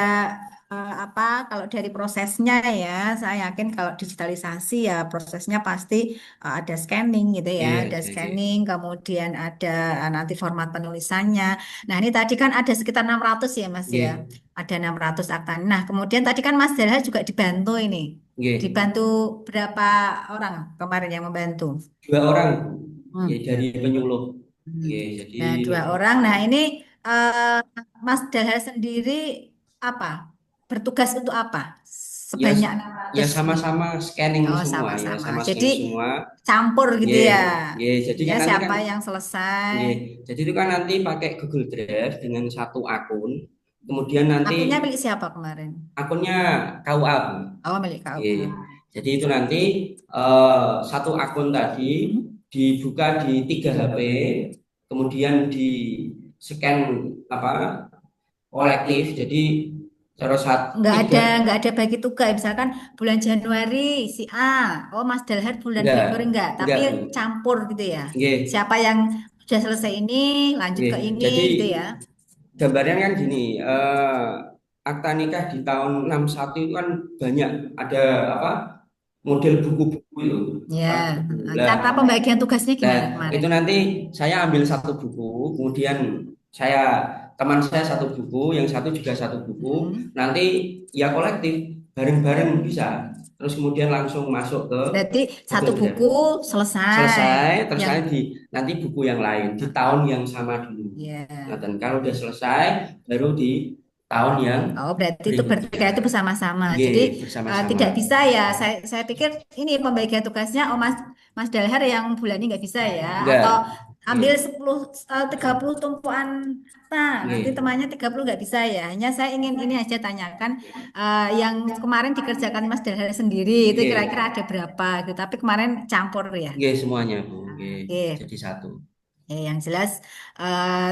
apa kalau dari prosesnya ya, saya yakin kalau digitalisasi ya prosesnya pasti ada scanning gitu ya, ada scanning, kemudian ada nanti format penulisannya. Nah, ini tadi kan ada sekitar 600 ya, Mas ya. Ada 600 akta. Nah, kemudian tadi kan Mas Delha juga dibantu ini. Dibantu berapa orang kemarin yang membantu? 2 orang. Hmm. Dari penyuluh. Jadi Nah, 2 orang. Nah, ini Mas Dalhar sendiri apa? Bertugas untuk apa? Sebanyak 600 ya sama-sama scanning Oh, semua ya, sama-sama. sama Jadi scanning semua. campur gitu ya. Jadi Ya, kan nanti siapa kan yang selesai? jadi itu kan nanti pakai Google Drive dengan satu akun. Kemudian nanti Akunnya milik siapa kemarin? akunnya KUA. Oh, milik KUA. Jadi itu nanti satu akun tadi dibuka di 3 HP, kemudian di scan apa kolektif. Jadi terus nggak ada bagi tugas. Misalkan bulan Januari si A, oh Mas Dalhar bulan Februari enggak, tapi campur gitu ya. Siapa yang sudah selesai ini lanjut ke ini jadi, gitu ya. Gambarnya kan gini, akta nikah di tahun 61 itu kan banyak ada apa model buku-buku itu. Ya, cara pembagian tugasnya gimana kemarin? Itu nanti saya ambil satu buku, kemudian teman saya satu buku, yang satu juga satu buku. Nanti ya kolektif bareng-bareng bisa. Terus kemudian langsung masuk ke Berarti satu buku selesai. Terus nanti buku yang lain di tahun yang sama dulu. Nah, dan kalau udah selesai baru di tahun yang berarti itu bertiga itu bersama-sama. Jadi tidak bisa ya. Saya pikir ini pembagian tugasnya Mas Dalhar yang bulan ini nggak bisa ya. Atau ambil 30 tumpuan nanti temannya 30 nggak bisa ya. Hanya saya ingin ini aja tanyakan yang kemarin dikerjakan Mas Dalhar sendiri itu kira-kira ada berapa gitu. Tapi kemarin campur ya. Semuanya Bu. Jadi satu. Yang jelas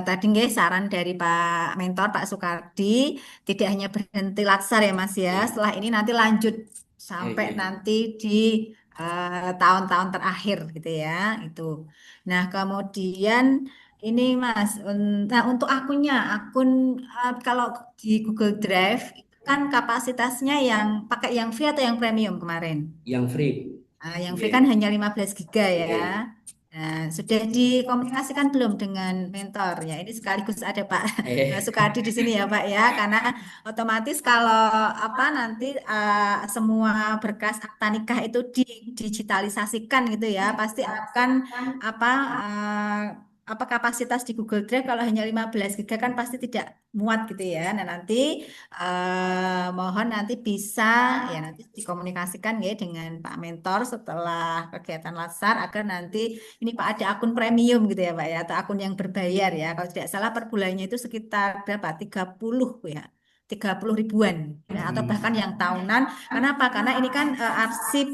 tadi nggih saran dari Pak Mentor Pak Sukardi tidak hanya berhenti latsar ya Mas ya. Setelah ini nanti lanjut sampai nanti di tahun-tahun terakhir gitu ya itu. Nah kemudian ini Mas, nah untuk akun kalau di Google Drive kan kapasitasnya yang pakai yang free atau yang premium kemarin? Yang free. Yang free kan hanya 15 GB ya. Nah, sudah dikomunikasikan belum dengan mentor ya? Ini sekaligus ada Pak Sukardi di sini ya Pak ya, karena otomatis kalau nanti semua berkas akta nikah itu didigitalisasikan gitu ya, pasti akan kapasitas di Google Drive kalau hanya 15 GB kan pasti tidak muat gitu ya. Nah nanti mohon nanti bisa ya nanti dikomunikasikan ya dengan Pak Mentor setelah kegiatan latsar agar nanti ini Pak ada akun premium gitu ya Pak ya atau akun yang berbayar ya. Kalau tidak salah per bulannya itu sekitar berapa? 30 ya. 30 ribuan ya, atau bahkan yang tahunan. Kenapa? Karena ini kan arsip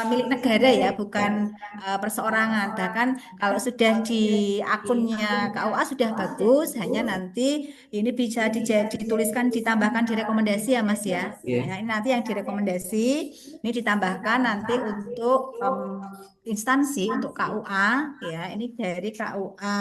milik negara ya, bukan perseorangan. Bahkan kalau sudah di akunnya KUA sudah bagus, hanya nanti ini bisa dituliskan, ditambahkan di rekomendasi ya Mas ya. Nah, ini nanti yang direkomendasi ini ditambahkan nanti untuk instansi untuk KUA ya. Ini dari KUA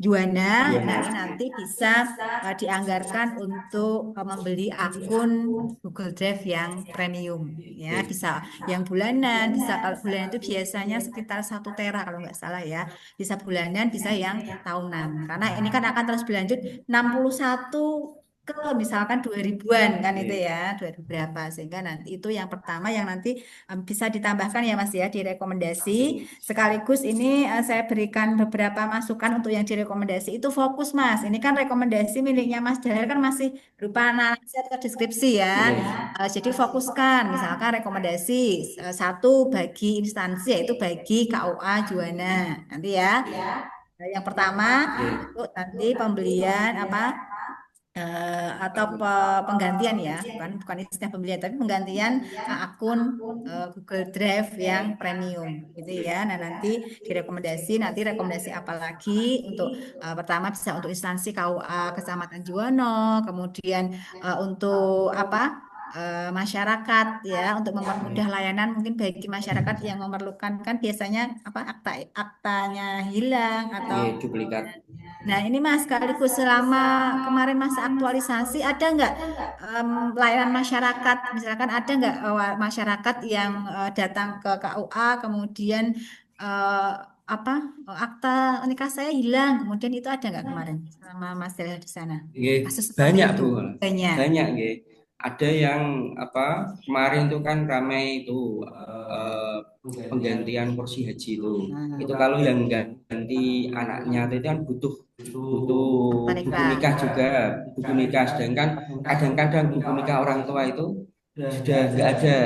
Juwana, nah ini nanti bisa dianggarkan untuk membeli akun Google Drive yang premium, ya bisa yang bulanan, bisa kalau bulanan itu biasanya sekitar 1 tera kalau nggak salah ya, bisa bulanan, bisa yang tahunan, karena ini kan akan terus berlanjut 61 ke misalkan 2000-an kan itu Oke. ya, 2000 berapa, sehingga nanti itu yang pertama yang nanti bisa ditambahkan ya Mas ya di rekomendasi. Sekaligus ini saya berikan beberapa masukan untuk yang direkomendasi itu fokus Mas. Ini kan rekomendasi miliknya Mas Dahar kan masih berupa analisis atau deskripsi ya. Iya. Jadi fokuskan misalkan rekomendasi satu bagi instansi yaitu bagi KUA Juwana nanti ya. Yang pertama Oke. untuk nanti pembelian apa atau penggantian ya, bukan istilah pembelian, tapi penggantian akun Google Drive yang premium, gitu ya. Nah nanti nanti rekomendasi apa lagi untuk pertama bisa untuk instansi KUA Kecamatan Juwono, kemudian untuk apa? Masyarakat ya untuk mempermudah layanan mungkin bagi masyarakat yang memerlukan kan biasanya apa aktanya hilang atau Oke, duplikat. nah, ini Mas, sekaligus selama kemarin masa aktualisasi, ada nggak layanan masyarakat, misalkan ada nggak masyarakat yang datang ke KUA, kemudian eh, apa akta nikah saya hilang, kemudian itu ada nggak kemarin selama Mas Dela di sana? Nggih, Kasus seperti banyak itu, Bu. banyak. Banyak nggih. Ada yang apa kemarin itu kan ramai itu eh, penggantian kursi haji itu. Itu Nah, kalau yang ganti anaknya itu kan butuh butuh akta buku nikah. nikah juga, buku nikah. Sedangkan kadang-kadang buku nikah orang tua itu sudah nggak ada.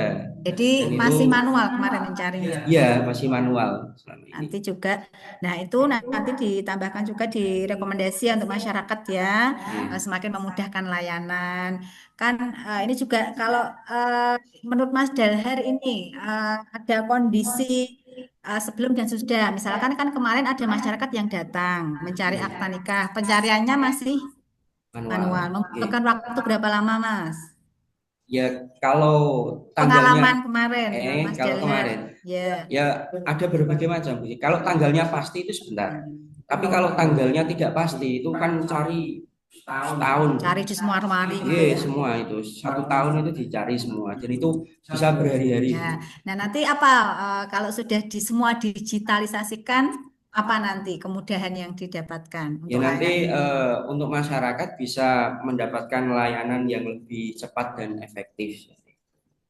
Jadi Dan itu masih manual kemarin mencarinya. ya masih manual selama ini. Nanti juga, nah itu nanti ditambahkan juga di rekomendasi untuk masyarakat ya, Nggih. semakin memudahkan layanan. Kan ini juga kalau eh, menurut Mas Dalhar ini ada kondisi sebelum dan sudah. Misalkan kan kemarin ada masyarakat yang datang mencari akta nikah, pencariannya masih Manual. manual. Nggih. Membutuhkan waktu berapa lama Mas? Ya kalau tanggalnya Pengalaman kemarin Mas kalau Dalhar, kemarin ya. ya ada berbagai macam. Bu. Kalau tanggalnya pasti itu sebentar. Tapi kalau tanggalnya tidak pasti itu kan cari setahun. Cari di semua lemari gitu Iya ya. semua itu 1 tahun itu dicari semua. Dan itu bisa berhari-hari. Ya, nah nanti apa kalau sudah semua digitalisasikan apa nanti kemudahan yang didapatkan Ya untuk nanti layanan ini? untuk masyarakat bisa mendapatkan layanan yang lebih cepat dan efektif.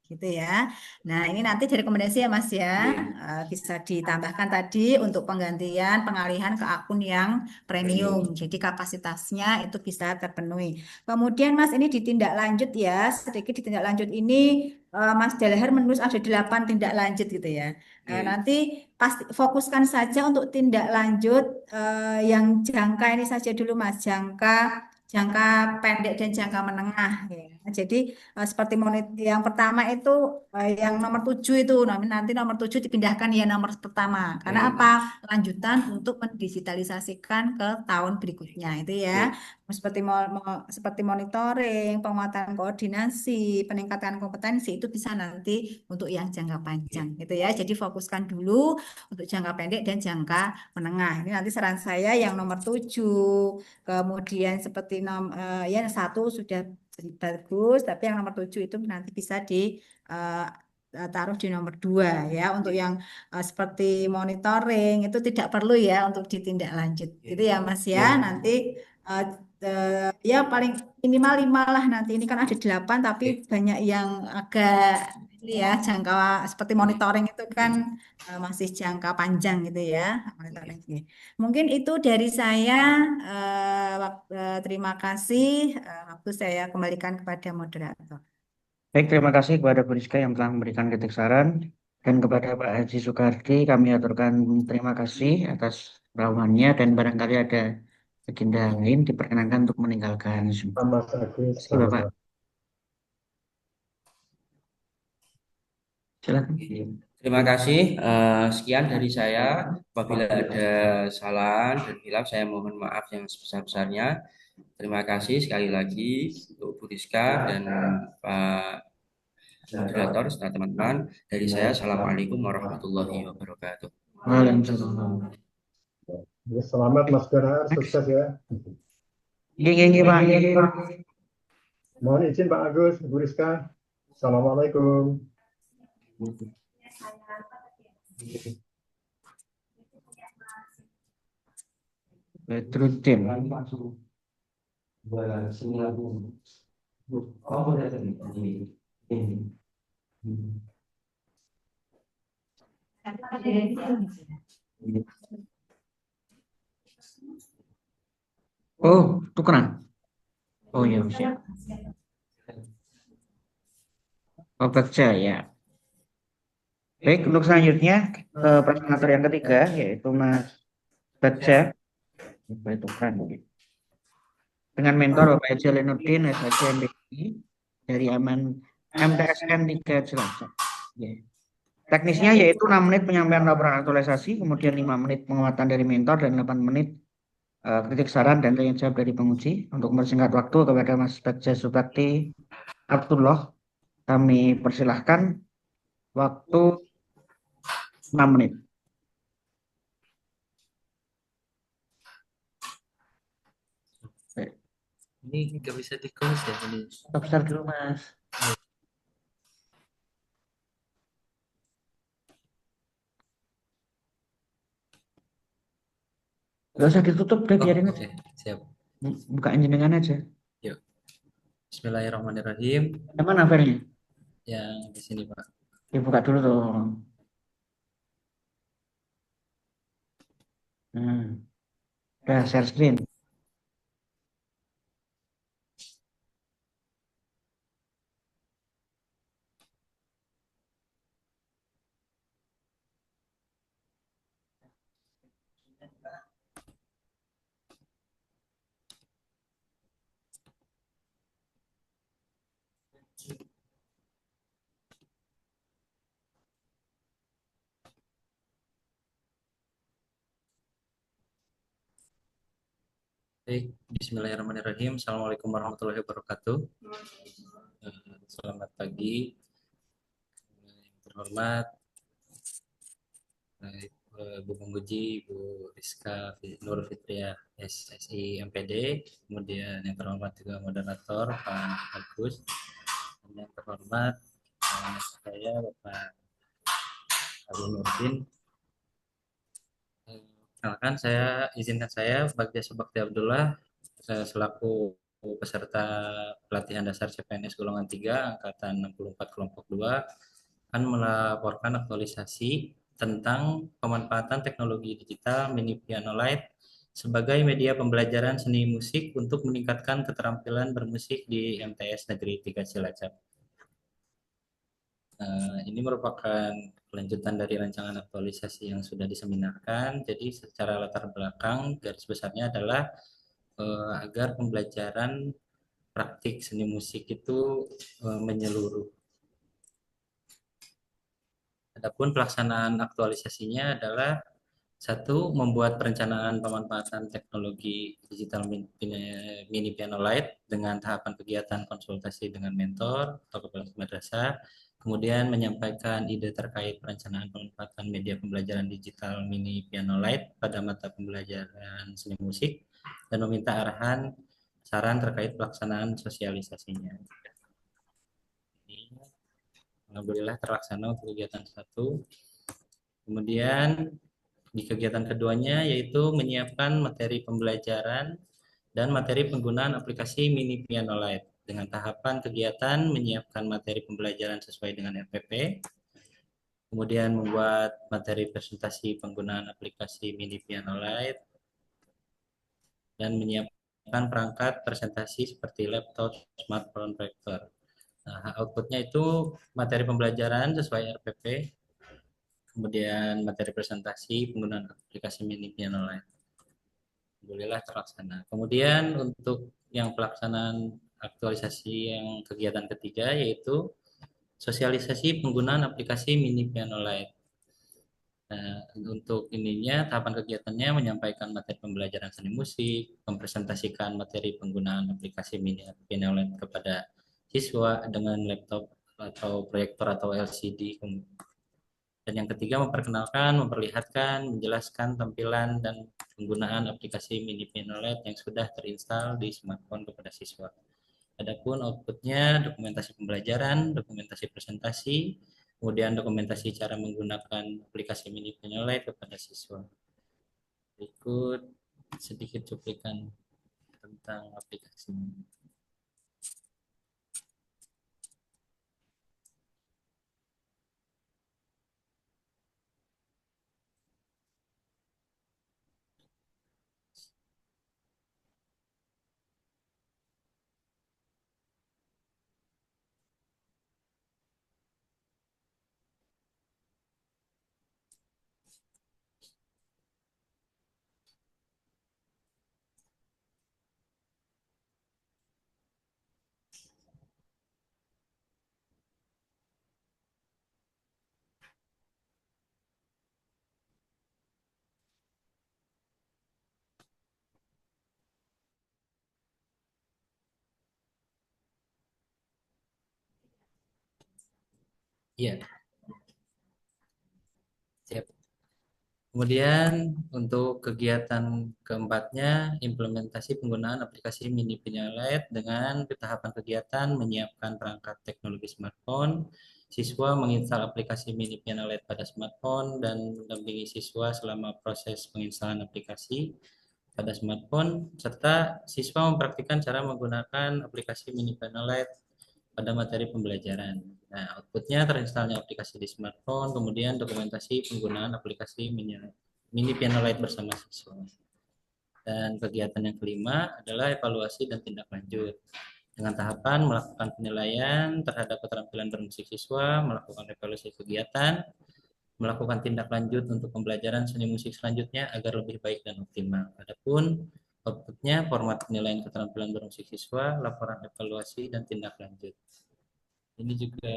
Gitu ya. Nah, ini nanti direkomendasi ya Mas ya. Iya, Bisa ditambahkan tadi untuk penggantian pengalihan ke akun yang premium. premium. Jadi kapasitasnya itu bisa terpenuhi. Kemudian Mas ini ditindaklanjut ya. Sedikit ditindaklanjut ini Mas Dalhar menulis ada 8 tindak lanjut gitu ya. Iya. Nanti pasti fokuskan saja untuk tindak lanjut yang jangka ini saja dulu Mas. Jangka pendek dan jangka menengah ya. Jadi seperti yang pertama itu yang nomor 7 itu nanti nomor 7 dipindahkan ya nomor pertama karena Iya. apa lanjutan untuk mendigitalisasikan ke tahun berikutnya itu ya Iya. seperti monitoring penguatan koordinasi peningkatan kompetensi itu bisa nanti untuk yang jangka panjang gitu ya jadi fokuskan dulu untuk jangka pendek dan jangka menengah ini nanti saran saya yang nomor 7 kemudian seperti ya satu sudah bagus, tapi yang nomor 7 itu nanti bisa taruh di nomor 2 ya. Untuk yang seperti monitoring itu tidak perlu ya untuk ditindaklanjut. Gitu ya Mas ya. Iya. Nanti eh, ya paling minimal 5 lah nanti. Ini kan ada 8 tapi Oke. banyak yang agak ini ya jangka seperti monitoring itu kan masih jangka panjang gitu ya monitoring. Mungkin itu dari saya. Terima kasih. Waktu saya kembalikan kepada moderator. Baik, terima kasih kepada Bu Rizka yang telah memberikan kritik saran dan kepada Pak Haji Soekardi kami aturkan terima kasih atas perawaannya dan barangkali ada agenda lain diperkenankan untuk meninggalkan Zoom. Mas Agus, Terima kasih Bapak. Silakan. Terima kasih. Sekian dari saya. Apabila ada salah dan hilaf, saya mohon maaf yang sebesar-besarnya. Terima kasih sekali lagi untuk Bu Rizka dan Pak moderator serta teman-teman. Dari saya, Assalamualaikum warahmatullahi wabarakatuh. Waalaikumsalam. Ya, selamat Mas Gerhar, sukses ya. Iya, Pak. Mohon izin Pak Agus, Bu Rizka. Assalamualaikum. Badruddin. Oh, tukeran. Oh ya, siap. Oh, baca ya. Baik, untuk selanjutnya ke presentator yang ketiga, yaitu Mas Baca. Itu keren. Dengan mentor Bapak Eja Lenuddin, SHC MBI, dari MTSN 3 Cilacap. Ya. Teknisnya yaitu 6 menit penyampaian laporan aktualisasi, kemudian 5 menit penguatan dari mentor, dan 8 menit kritik saran dan tanya jawab dari penguji. Untuk mempersingkat waktu kepada Mas Bagja Subakti Abdullah, kami persilahkan waktu 6 menit. Ini nggak bisa di-close ya ini. Stop dulu, Mas. Gak usah ditutup, deh, biarin aja. Oke, siap. Bukain jenengan aja. Yuk. Bismillahirrahmanirrahim. Mana filenya? Yang di sini, Pak. Dibuka dulu tuh. Udah share screen. Baik, Bismillahirrahmanirrahim. Assalamualaikum warahmatullahi wabarakatuh. Selamat pagi, yang terhormat Bu Pengguji, Bu Rizka Nur Fitriah SSI MPD, kemudian yang terhormat juga moderator Pak Agus, dan yang terhormat saya Bapak Ali Nurdin. Kenalkan, izinkan saya Bagja Subakti Abdullah, saya selaku peserta pelatihan dasar CPNS golongan 3 angkatan 64 kelompok 2 akan melaporkan aktualisasi tentang pemanfaatan teknologi digital mini piano light sebagai media pembelajaran seni musik untuk meningkatkan keterampilan bermusik di MTS Negeri 3 Cilacap. Ini merupakan kelanjutan dari rancangan aktualisasi yang sudah diseminarkan. Jadi secara latar belakang garis besarnya adalah agar pembelajaran praktik seni musik itu menyeluruh. Adapun pelaksanaan aktualisasinya adalah satu, membuat perencanaan pemanfaatan teknologi digital mini piano light dengan tahapan kegiatan konsultasi dengan mentor atau kepala madrasah. Kemudian menyampaikan ide terkait perencanaan pemanfaatan media pembelajaran digital mini piano light pada mata pembelajaran seni musik dan meminta arahan saran terkait pelaksanaan sosialisasinya. Alhamdulillah terlaksana untuk kegiatan 1. Kemudian di kegiatan keduanya yaitu menyiapkan materi pembelajaran dan materi penggunaan aplikasi mini piano light. Dengan tahapan kegiatan menyiapkan materi pembelajaran sesuai dengan RPP, kemudian membuat materi presentasi penggunaan aplikasi mini piano light, dan menyiapkan perangkat presentasi seperti laptop, smartphone, proyektor. Nah, outputnya itu materi pembelajaran sesuai RPP, kemudian materi presentasi penggunaan aplikasi mini piano light. Alhamdulillah terlaksana. Kemudian untuk yang pelaksanaan aktualisasi yang kegiatan ketiga yaitu sosialisasi penggunaan aplikasi mini piano light. Nah, untuk ininya tahapan kegiatannya menyampaikan materi pembelajaran seni musik, mempresentasikan materi penggunaan aplikasi mini piano light kepada siswa dengan laptop atau proyektor atau LCD. Dan yang ketiga memperkenalkan, memperlihatkan, menjelaskan tampilan dan penggunaan aplikasi mini piano light yang sudah terinstal di smartphone kepada siswa. Adapun outputnya dokumentasi pembelajaran, dokumentasi presentasi, kemudian dokumentasi cara menggunakan aplikasi mini piano light kepada siswa. Berikut sedikit cuplikan tentang aplikasi. Iya, siap. Kemudian untuk kegiatan keempatnya, implementasi penggunaan aplikasi Mini Penyalet dengan tahapan kegiatan menyiapkan perangkat teknologi smartphone. Siswa menginstal aplikasi Mini Penyalet pada smartphone dan mendampingi siswa selama proses penginstalan aplikasi pada smartphone, serta siswa mempraktikkan cara menggunakan aplikasi Mini Penyalet pada materi pembelajaran. Nah, outputnya terinstalnya aplikasi di smartphone, kemudian dokumentasi penggunaan aplikasi Mini Piano Lite bersama siswa. Dan kegiatan yang kelima adalah evaluasi dan tindak lanjut. Dengan tahapan melakukan penilaian terhadap keterampilan bermusik siswa, melakukan evaluasi kegiatan, melakukan tindak lanjut untuk pembelajaran seni musik selanjutnya agar lebih baik dan optimal. Adapun outputnya format penilaian keterampilan bermusik siswa, laporan evaluasi, dan tindak lanjut. Ini juga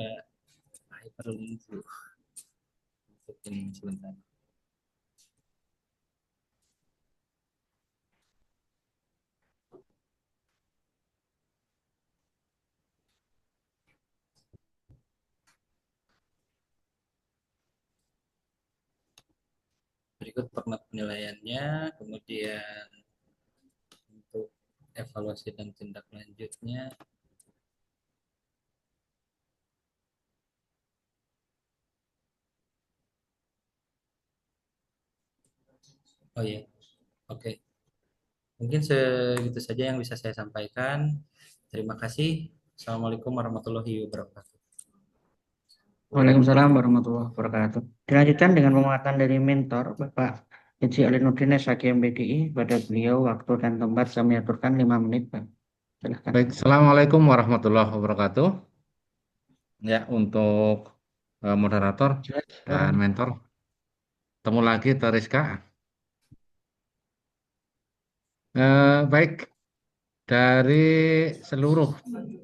hyperlink untuk ini sebentar. Berikut format penilaiannya, kemudian untuk evaluasi dan tindak lanjutnya. Oh iya, oke. Mungkin segitu saja yang bisa saya sampaikan. Terima kasih. Assalamualaikum warahmatullahi wabarakatuh. Waalaikumsalam warahmatullahi wabarakatuh. Dilanjutkan dengan penguatan dari mentor Bapak Haji Alinuddin SHG MPDI. Pada beliau waktu dan tempat saya mengaturkan 5 menit, Pak. Silahkan. Baik, Assalamualaikum warahmatullahi wabarakatuh. Ya, untuk moderator Jelas, dan mentor, ketemu lagi Teriska. Baik, dari seluruh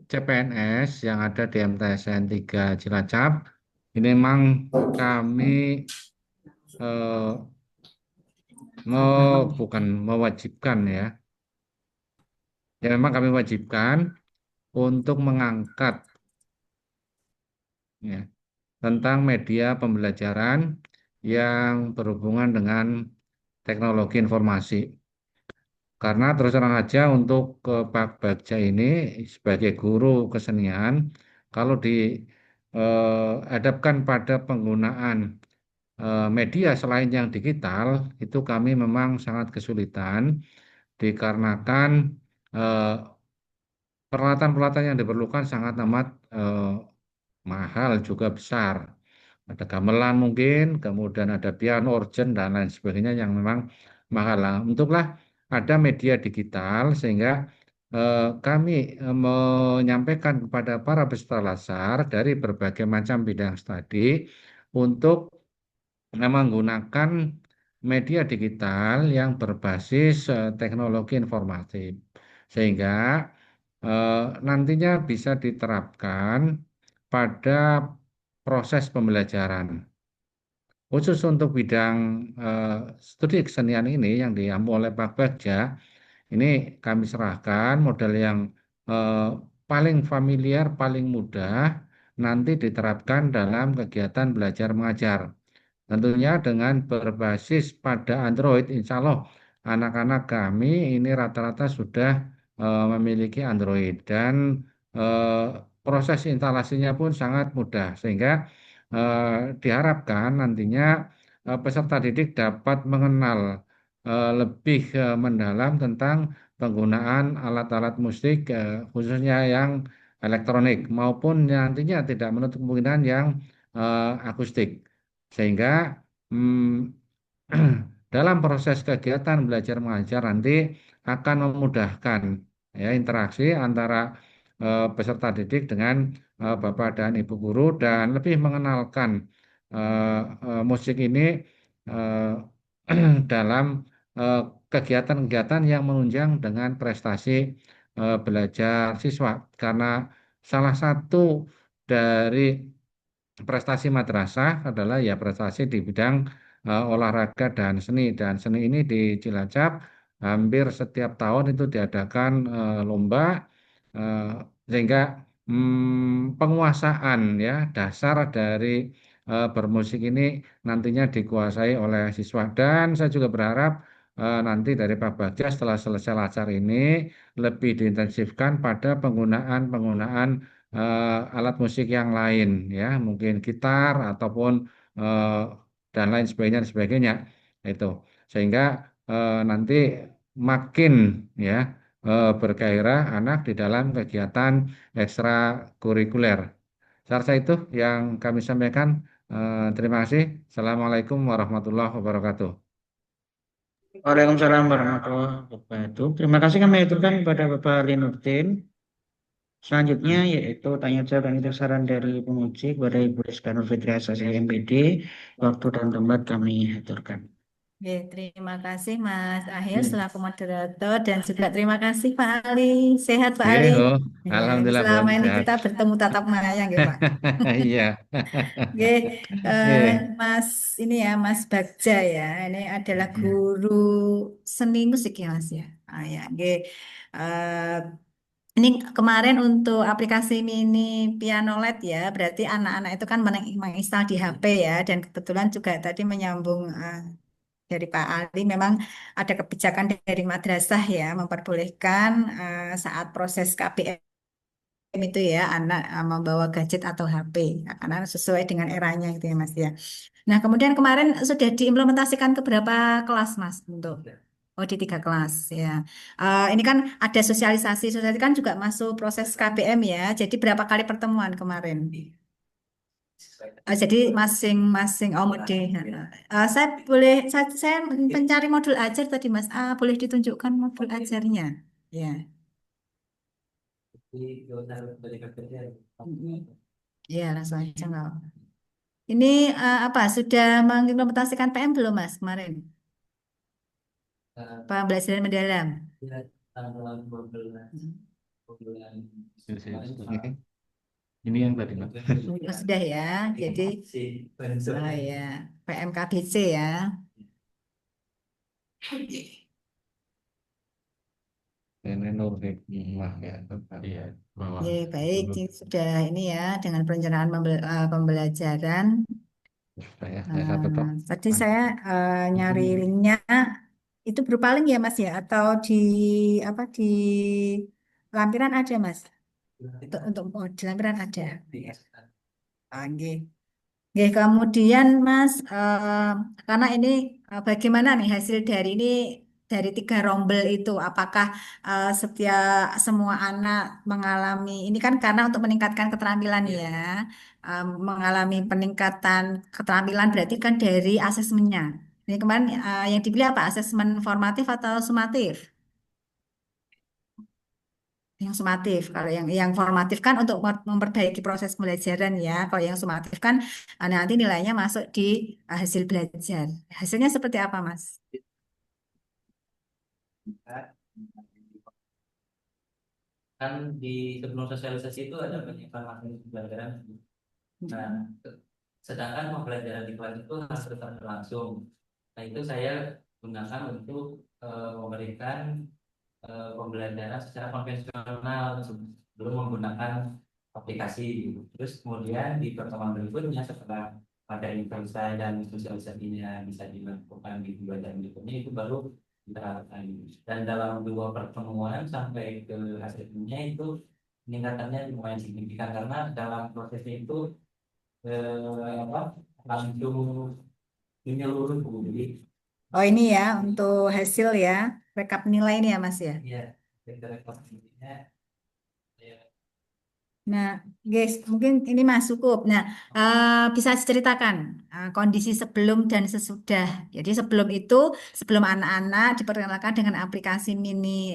CPNS yang ada di MTSN 3 Cilacap, ini memang kami eh, bukan mewajibkan ya. Ya memang kami wajibkan untuk mengangkat ya, tentang media pembelajaran yang berhubungan dengan teknologi informasi. Karena terus terang aja untuk ke Pak Bagja ini sebagai guru kesenian, kalau dihadapkan pada penggunaan media selain yang digital, itu kami memang sangat kesulitan dikarenakan eh, peralatan-peralatan yang diperlukan sangat amat mahal juga besar. Ada gamelan mungkin, kemudian ada piano, organ, dan lain sebagainya yang memang mahal. Lah. Untuklah ada media digital sehingga kami menyampaikan kepada para peserta lasar dari berbagai macam bidang studi untuk menggunakan media digital yang berbasis teknologi informatif. Sehingga nantinya bisa diterapkan pada proses pembelajaran. Khusus untuk bidang studi kesenian ini yang diampu oleh Pak Bagja, ini kami serahkan model yang eh, paling familiar, paling mudah, nanti diterapkan dalam kegiatan belajar mengajar. Tentunya dengan berbasis pada Android, insya Allah anak-anak kami ini rata-rata sudah memiliki Android dan eh, proses instalasinya pun sangat mudah sehingga diharapkan nantinya peserta didik dapat mengenal lebih mendalam tentang penggunaan alat-alat musik khususnya yang elektronik maupun nantinya tidak menutup kemungkinan yang akustik. Sehingga dalam proses kegiatan belajar mengajar nanti akan memudahkan ya interaksi antara peserta didik dengan Bapak dan Ibu guru dan lebih mengenalkan musik ini eh, dalam eh, kegiatan-kegiatan yang menunjang dengan prestasi belajar siswa karena salah satu dari prestasi madrasah adalah ya prestasi di bidang olahraga dan seni ini di Cilacap hampir setiap tahun itu diadakan lomba eh, sehingga penguasaan ya dasar dari bermusik ini nantinya dikuasai oleh siswa dan saya juga berharap nanti dari Pak Bagja setelah selesai acara ini lebih diintensifkan pada penggunaan alat musik yang lain ya mungkin gitar ataupun eh, dan lain sebagainya itu sehingga nanti makin ya bergairah anak di dalam kegiatan ekstrakurikuler. Saya rasa itu yang kami sampaikan. Terima kasih. Assalamualaikum warahmatullahi wabarakatuh. Waalaikumsalam warahmatullahi wabarakatuh. Terima kasih kami aturkan kepada Bapak Linurdin. Selanjutnya yaitu tanya jawab dan itu saran dari penguji kepada Ibu Rizka Nur Fitri Asasi MPD. Waktu dan tempat kami aturkan. Oke, terima kasih Mas Ahil Hmm. selaku moderator dan juga terima kasih Pak Ali. Sehat Pak Iya, Ali. oh, Ya, alhamdulillah Bun, selama ini sehat. kita bertemu tatap muka ya, nggih, Pak. Iya. Oke, Iya. Mas ini ya Mas Bagja ya. Ini adalah guru seni musik ya Mas ya. Ah ya, oke. Eh, ini kemarin untuk aplikasi mini piano LED ya, berarti anak-anak itu kan menginstal di HP ya, dan kebetulan juga tadi menyambung dari Pak Ali memang ada kebijakan dari madrasah ya memperbolehkan saat proses KBM itu ya anak membawa gadget atau HP ya, karena sesuai dengan eranya itu ya Mas ya. Nah kemudian kemarin sudah diimplementasikan ke berapa kelas Mas untuk Oh di 3 kelas ya. Ini kan ada sosialisasi, sosialisasi kan juga masuk proses KBM ya. Jadi berapa kali pertemuan kemarin? Jadi masing-masing mode. Saya mencari modul ajar tadi Mas. Boleh ditunjukkan modul ajarnya? Ya. Ya langsung aja nggak apa. Ini apa? Sudah mengimplementasikan PM belum Mas kemarin? Pembelajaran mendalam. Ini yang tadi, Pak. Oh, sudah ya. Jadi ya PMKBC ya. Ini Nur Hikmah ya, Bapak. Iya, bawah. Ya, baik, ini sudah ini ya dengan perencanaan pembelajaran. Sudah ya, satu tok. Tadi saya nyari linknya itu berupa link ya Mas ya atau di apa di lampiran ada Mas? Di lampiran ada. Oke. Oke, kemudian Mas karena ini bagaimana nih hasil dari ini dari 3 rombel itu apakah semua anak mengalami ini kan karena untuk meningkatkan keterampilan ya mengalami peningkatan keterampilan berarti kan dari asesmennya. Ini kemarin yang dipilih apa? Asesmen formatif atau sumatif? Yang sumatif. Kalau yang formatif kan untuk memperbaiki proses pembelajaran ya. Kalau yang sumatif kan nanti nilainya masuk di hasil belajar. Hasilnya seperti apa, Mas? Kan di sebelum sosialisasi itu ada banyak materi pembelajaran. Nah, sedangkan pembelajaran di kelas itu harus tetap berlangsung. Nah, itu saya gunakan untuk memberikan pembelajaran secara konvensional sebelum menggunakan aplikasi. Terus kemudian di pertemuan berikutnya setelah materi selesai dan sosialisasinya bisa dilakukan di pembelajaran berikutnya itu baru diterapkan. Dan dalam 2 pertemuan sampai ke hasilnya itu peningkatannya lumayan signifikan karena dalam prosesnya itu langsung menyeluruh. Oh ini ya untuk hasil ya. rekap nilai ini ya Mas ya. Iya, rekap nilainya. Ya. Nah, guys, mungkin ini Mas cukup. Nah, bisa diceritakan kondisi sebelum dan sesudah. Jadi sebelum itu, sebelum anak-anak diperkenalkan dengan aplikasi mini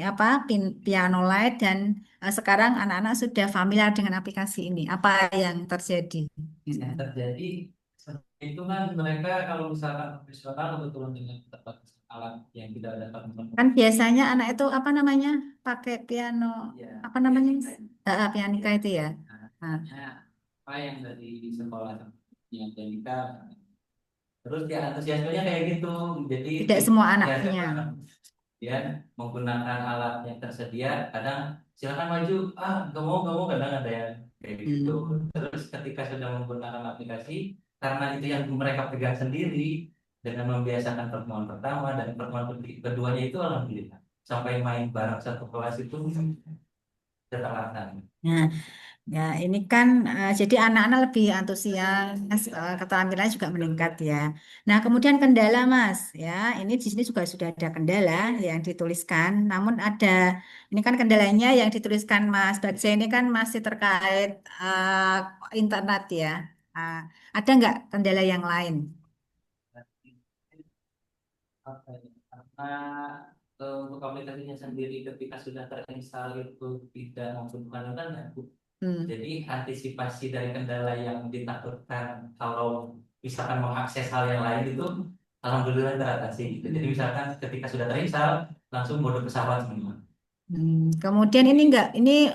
Piano Lite dan sekarang anak-anak sudah familiar dengan aplikasi ini. Apa yang terjadi? Yang terjadi seperti itu kan mereka kalau misalkan profesional kebetulan dengan keterbatasan alat yang tidak dapat Kan biasanya anak itu apa namanya? Pakai piano, ya, apa namanya? pianika. Pianika itu ya. Nah, Apa yang dari sekolah yang pianika terus dia antusiasmenya kayak gitu, jadi tidak semua ya anaknya. dia menggunakan alat yang tersedia, kadang silakan maju, nggak mau kadang ada yang kayak gitu. Terus ketika sudah menggunakan aplikasi, karena itu yang mereka pegang sendiri, dengan membiasakan pertemuan pertama dan pertemuan keduanya itu alhamdulillah sampai main bareng satu kelas itu sudah terlaksana. Nah, ya ini kan jadi anak-anak lebih antusias, keterampilannya juga meningkat ya. Nah, kemudian kendala Mas, ya ini di sini juga sudah ada kendala yang dituliskan. Namun ini kan kendalanya yang dituliskan Mas Bagja ini kan masih terkait internet ya. Uh, ada nggak kendala yang lain? Karena untuk aplikasinya sendiri ketika sudah terinstall itu tidak membutuhkan internet. Jadi antisipasi dari kendala yang ditakutkan kalau misalkan mengakses hal yang lain itu alhamdulillah teratasi. Jadi misalkan ketika sudah terinstall langsung mode pesawat semua. Kemudian ini enggak, ini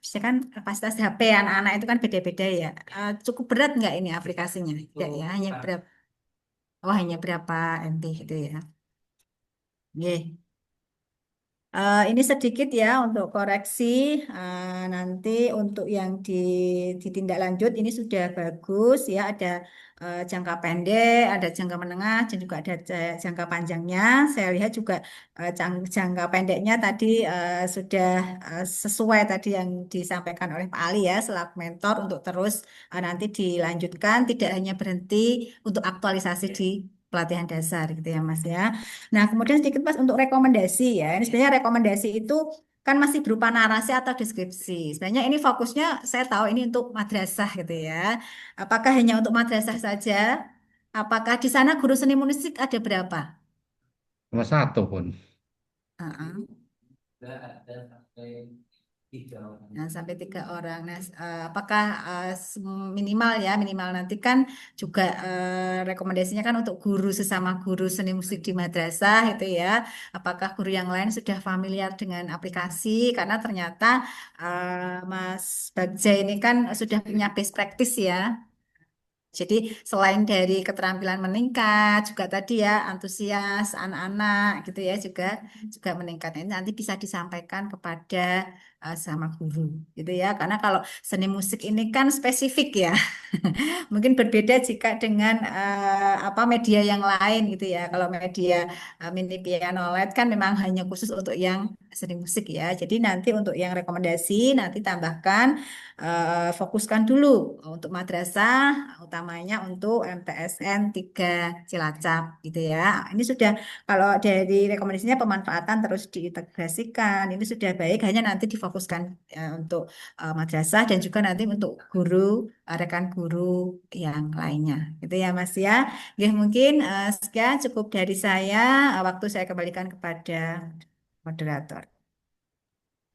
misalkan kapasitas HP anak-anak itu kan beda-beda ya. Cukup berat enggak ini aplikasinya? Tidak ya, hanya berapa? Oh, hanya berapa MB gitu ya. Oke. Ini sedikit ya untuk koreksi. Nanti untuk yang ditindaklanjut ini sudah bagus ya. Ada jangka pendek, ada jangka menengah, dan juga ada jangka panjangnya. Saya lihat juga jangka pendeknya tadi sudah sesuai tadi yang disampaikan oleh Pak Ali ya, selaku mentor untuk terus nanti dilanjutkan, tidak hanya berhenti untuk aktualisasi di pelatihan dasar gitu ya Mas ya. Nah, kemudian sedikit Mas untuk rekomendasi ya. Ini sebenarnya rekomendasi itu kan masih berupa narasi atau deskripsi. Sebenarnya ini fokusnya saya tahu ini untuk madrasah gitu ya. Apakah hanya untuk madrasah saja? Apakah di sana guru seni musik ada berapa? Cuma satu pun. Ada sampai 3 orang. Nah, sampai 3 orang. Nah, apakah minimal nanti kan juga rekomendasinya kan untuk guru sesama guru seni musik di madrasah itu ya. Apakah guru yang lain sudah familiar dengan aplikasi? Karena ternyata Mas Bagja ini kan sudah punya best practice ya. Jadi selain dari keterampilan meningkat, juga tadi ya antusias anak-anak gitu ya juga meningkat. Ini nanti bisa disampaikan kepada sama guru gitu ya. Karena kalau seni musik ini kan spesifik ya. Mungkin berbeda jika dengan media yang lain gitu ya. Kalau media mini piano LED kan memang hanya khusus untuk yang seni musik ya. Jadi nanti untuk yang rekomendasi nanti tambahkan fokuskan dulu untuk madrasah utamanya untuk MTSN 3 Cilacap gitu ya. Ini sudah kalau dari rekomendasinya pemanfaatan terus diintegrasikan ini sudah baik hanya nanti difokuskan untuk madrasah dan juga nanti untuk guru rekan guru yang lainnya gitu ya Mas ya. Ya mungkin sekian cukup dari saya. Waktu saya kembalikan kepada moderator.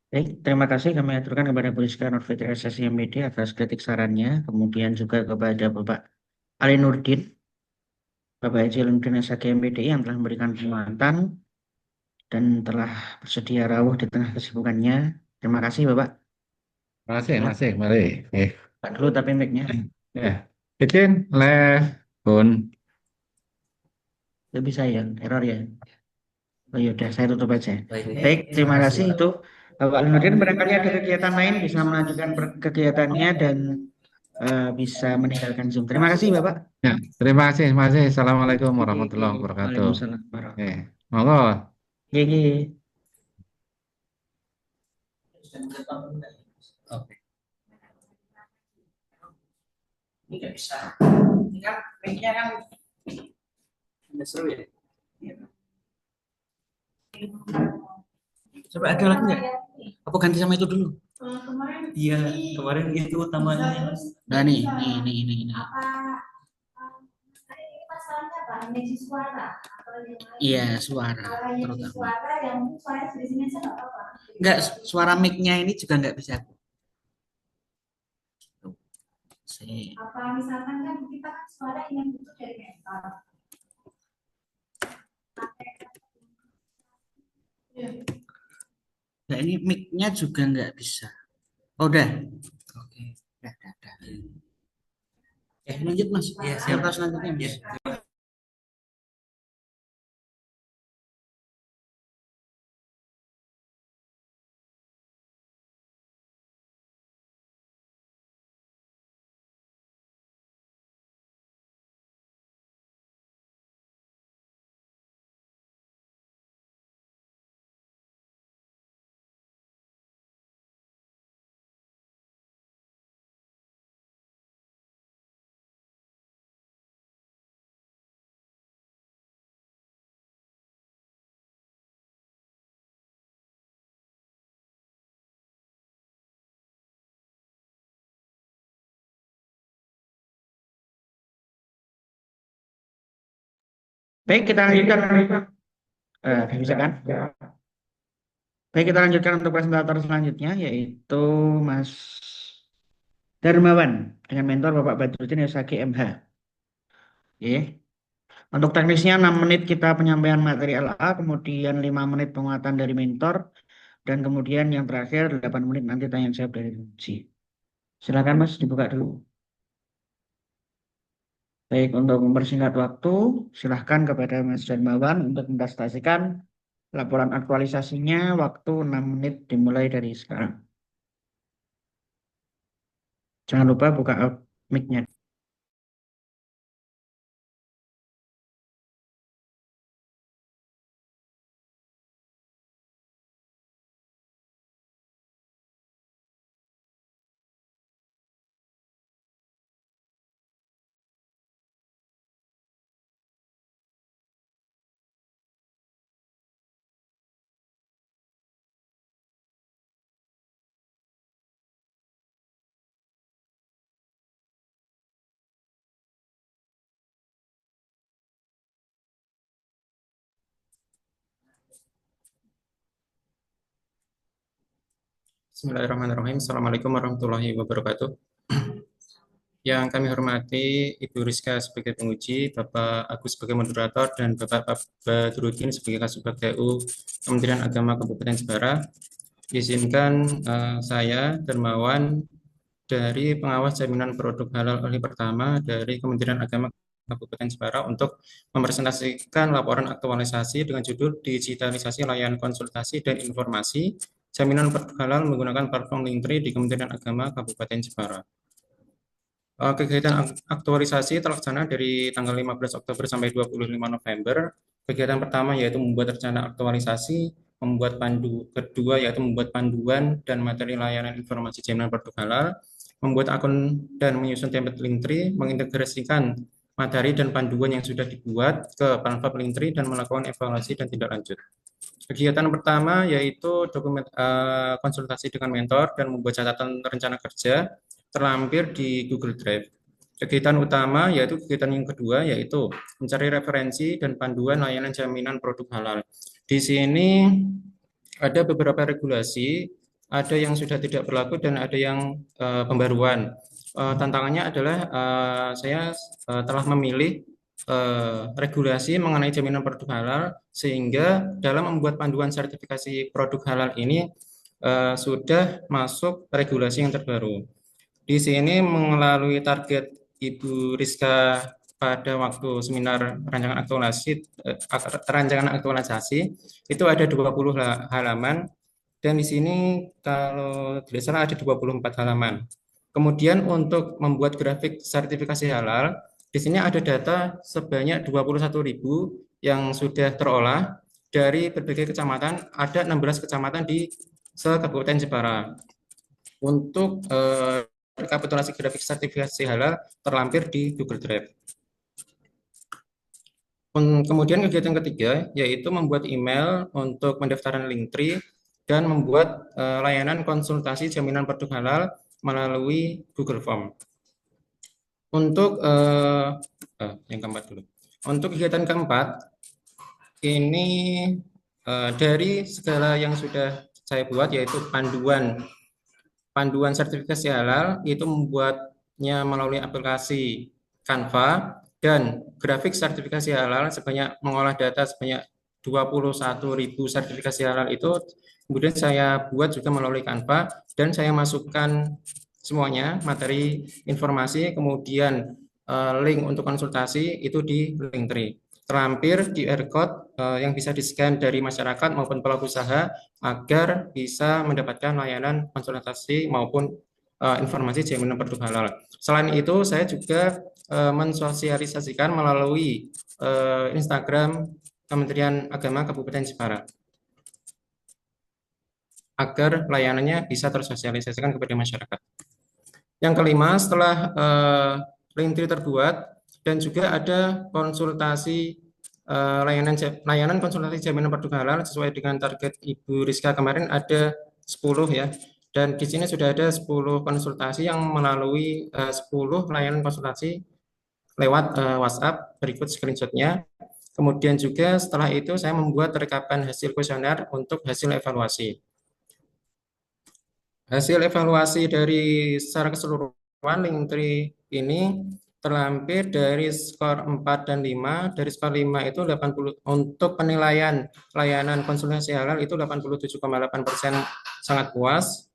Baik, terima kasih kami aturkan kepada Bu Rizka Nurfitri SSIMPD atas kritik sarannya, kemudian juga kepada Bapak Ali Nurdin, Bapak Haji Nurdin SSIMPD yang telah memberikan penguatan dan telah bersedia rawuh di tengah kesibukannya. Terima kasih Bapak. Masih, mari. Pak dulu tapi mic-nya. Ya, izin, left, Bun. Itu bisa ya, error ya. Oh yaudah, saya tutup aja. Baik. Baik, terima kasih itu. Bapak Nurdin barangkali ada kegiatan lain bisa melanjutkan kegiatannya dan bisa meninggalkan Zoom. Terima kasih Bapak. Ya, terima kasih. Assalamualaikum warahmatullahi wabarakatuh. Waalaikumsalam warahmatullahi wabarakatuh. Monggo. Ye. Oke. Ini nggak bisa. Ini kan mic-nya kan udah seru ya. Coba ada lagi nggak? Apa ganti sama itu dulu? Iya, kemarin itu utamanya. Nah nih. Iya, suara terutama. Enggak, suara mic-nya ini juga nggak bisa. Apa misalkan kan kita kan suara yang itu dari mentor. Nah ini mic-nya juga nggak bisa. Oh udah. Oke, udah. Lanjut Mas. Ya, siapa selanjutnya Mas? Baik, kita lanjutkan. Bisa kan? Baik, kita lanjutkan untuk presentator selanjutnya, yaitu Mas Darmawan dengan mentor Bapak Badrudin Yosaki MH. Oke. Untuk teknisnya 6 menit kita penyampaian materi LA, kemudian 5 menit penguatan dari mentor, dan kemudian yang terakhir 8 menit nanti tanya jawab dari uji. Silakan Mas, dibuka dulu. Baik, untuk mempersingkat waktu, silahkan kepada Mas Darmawan untuk mempresentasikan laporan aktualisasinya waktu 6 menit dimulai dari sekarang. Jangan lupa buka mic-nya. Bismillahirrahmanirrahim. Assalamualaikum warahmatullahi wabarakatuh. Yang kami hormati Ibu Rizka sebagai penguji, Bapak Agus sebagai moderator, dan Bapak Badrudin sebagai Kasubag TU Kementerian Agama Kabupaten Jepara. Izinkan saya, Darmawan, dari pengawas jaminan produk halal ahli pertama dari Kementerian Agama Kabupaten Jepara untuk mempresentasikan laporan aktualisasi dengan judul Digitalisasi Layanan Konsultasi dan Informasi Jaminan Produk Halal menggunakan platform Linktree di Kementerian Agama Kabupaten Jepara. Kegiatan aktualisasi terlaksana dari tanggal 15 Oktober sampai 25 November. Kegiatan pertama yaitu membuat rencana aktualisasi, membuat kedua yaitu membuat panduan dan materi layanan informasi jaminan produk halal, membuat akun dan menyusun template Linktree, mengintegrasikan materi dan panduan yang sudah dibuat ke platform Linktree dan melakukan evaluasi dan tindak lanjut. Kegiatan pertama yaitu konsultasi dengan mentor dan membuat catatan rencana kerja terlampir di Google Drive. Kegiatan utama yaitu kegiatan yang kedua yaitu mencari referensi dan panduan layanan jaminan produk halal. Di sini ada beberapa regulasi, ada yang sudah tidak berlaku dan ada yang pembaruan. Tantangannya adalah saya telah memilih regulasi mengenai jaminan produk halal sehingga dalam membuat panduan sertifikasi produk halal ini sudah masuk regulasi yang terbaru. Di sini melalui target Ibu Rizka pada waktu seminar rancangan aktualisasi itu ada 20 halaman dan di sini kalau tidak salah ada 24 halaman. Kemudian untuk membuat grafik sertifikasi halal, di sini ada data sebanyak 21.000 yang sudah terolah dari berbagai kecamatan, ada 16 kecamatan di se-Kabupaten Jepara. Untuk rekapitulasi grafik sertifikasi halal terlampir di Google Drive. Kemudian kegiatan ketiga yaitu membuat email untuk pendaftaran Linktree dan membuat layanan konsultasi jaminan produk halal melalui Google Form. Untuk yang keempat dulu. Untuk kegiatan keempat ini dari segala yang sudah saya buat yaitu panduan sertifikasi halal itu membuatnya melalui aplikasi Canva dan grafik sertifikasi halal mengolah data sebanyak 21.000 sertifikasi halal itu kemudian saya buat juga melalui Canva dan saya masukkan semuanya materi informasi kemudian link untuk konsultasi itu di Linktree. Terlampir QR code yang bisa di-scan dari masyarakat maupun pelaku usaha agar bisa mendapatkan layanan konsultasi maupun informasi jaminan produk halal. Selain itu, saya juga mensosialisasikan melalui Instagram Kementerian Agama Kabupaten Jepara agar layanannya bisa tersosialisasikan kepada masyarakat. Yang kelima, setelah Linktree terbuat dan juga ada konsultasi layanan konsultasi jaminan produk halal sesuai dengan target Ibu Rizka kemarin ada 10 ya. Dan di sini sudah ada 10 konsultasi yang melalui 10 layanan konsultasi lewat WhatsApp, berikut screenshotnya. Kemudian juga setelah itu saya membuat rekapan hasil kuesioner untuk hasil evaluasi. Hasil evaluasi dari secara keseluruhan Linktree ini terlampir dari skor 4 dan 5. Dari skor 5 itu 80 untuk penilaian layanan konsultasi halal itu 87,8% sangat puas.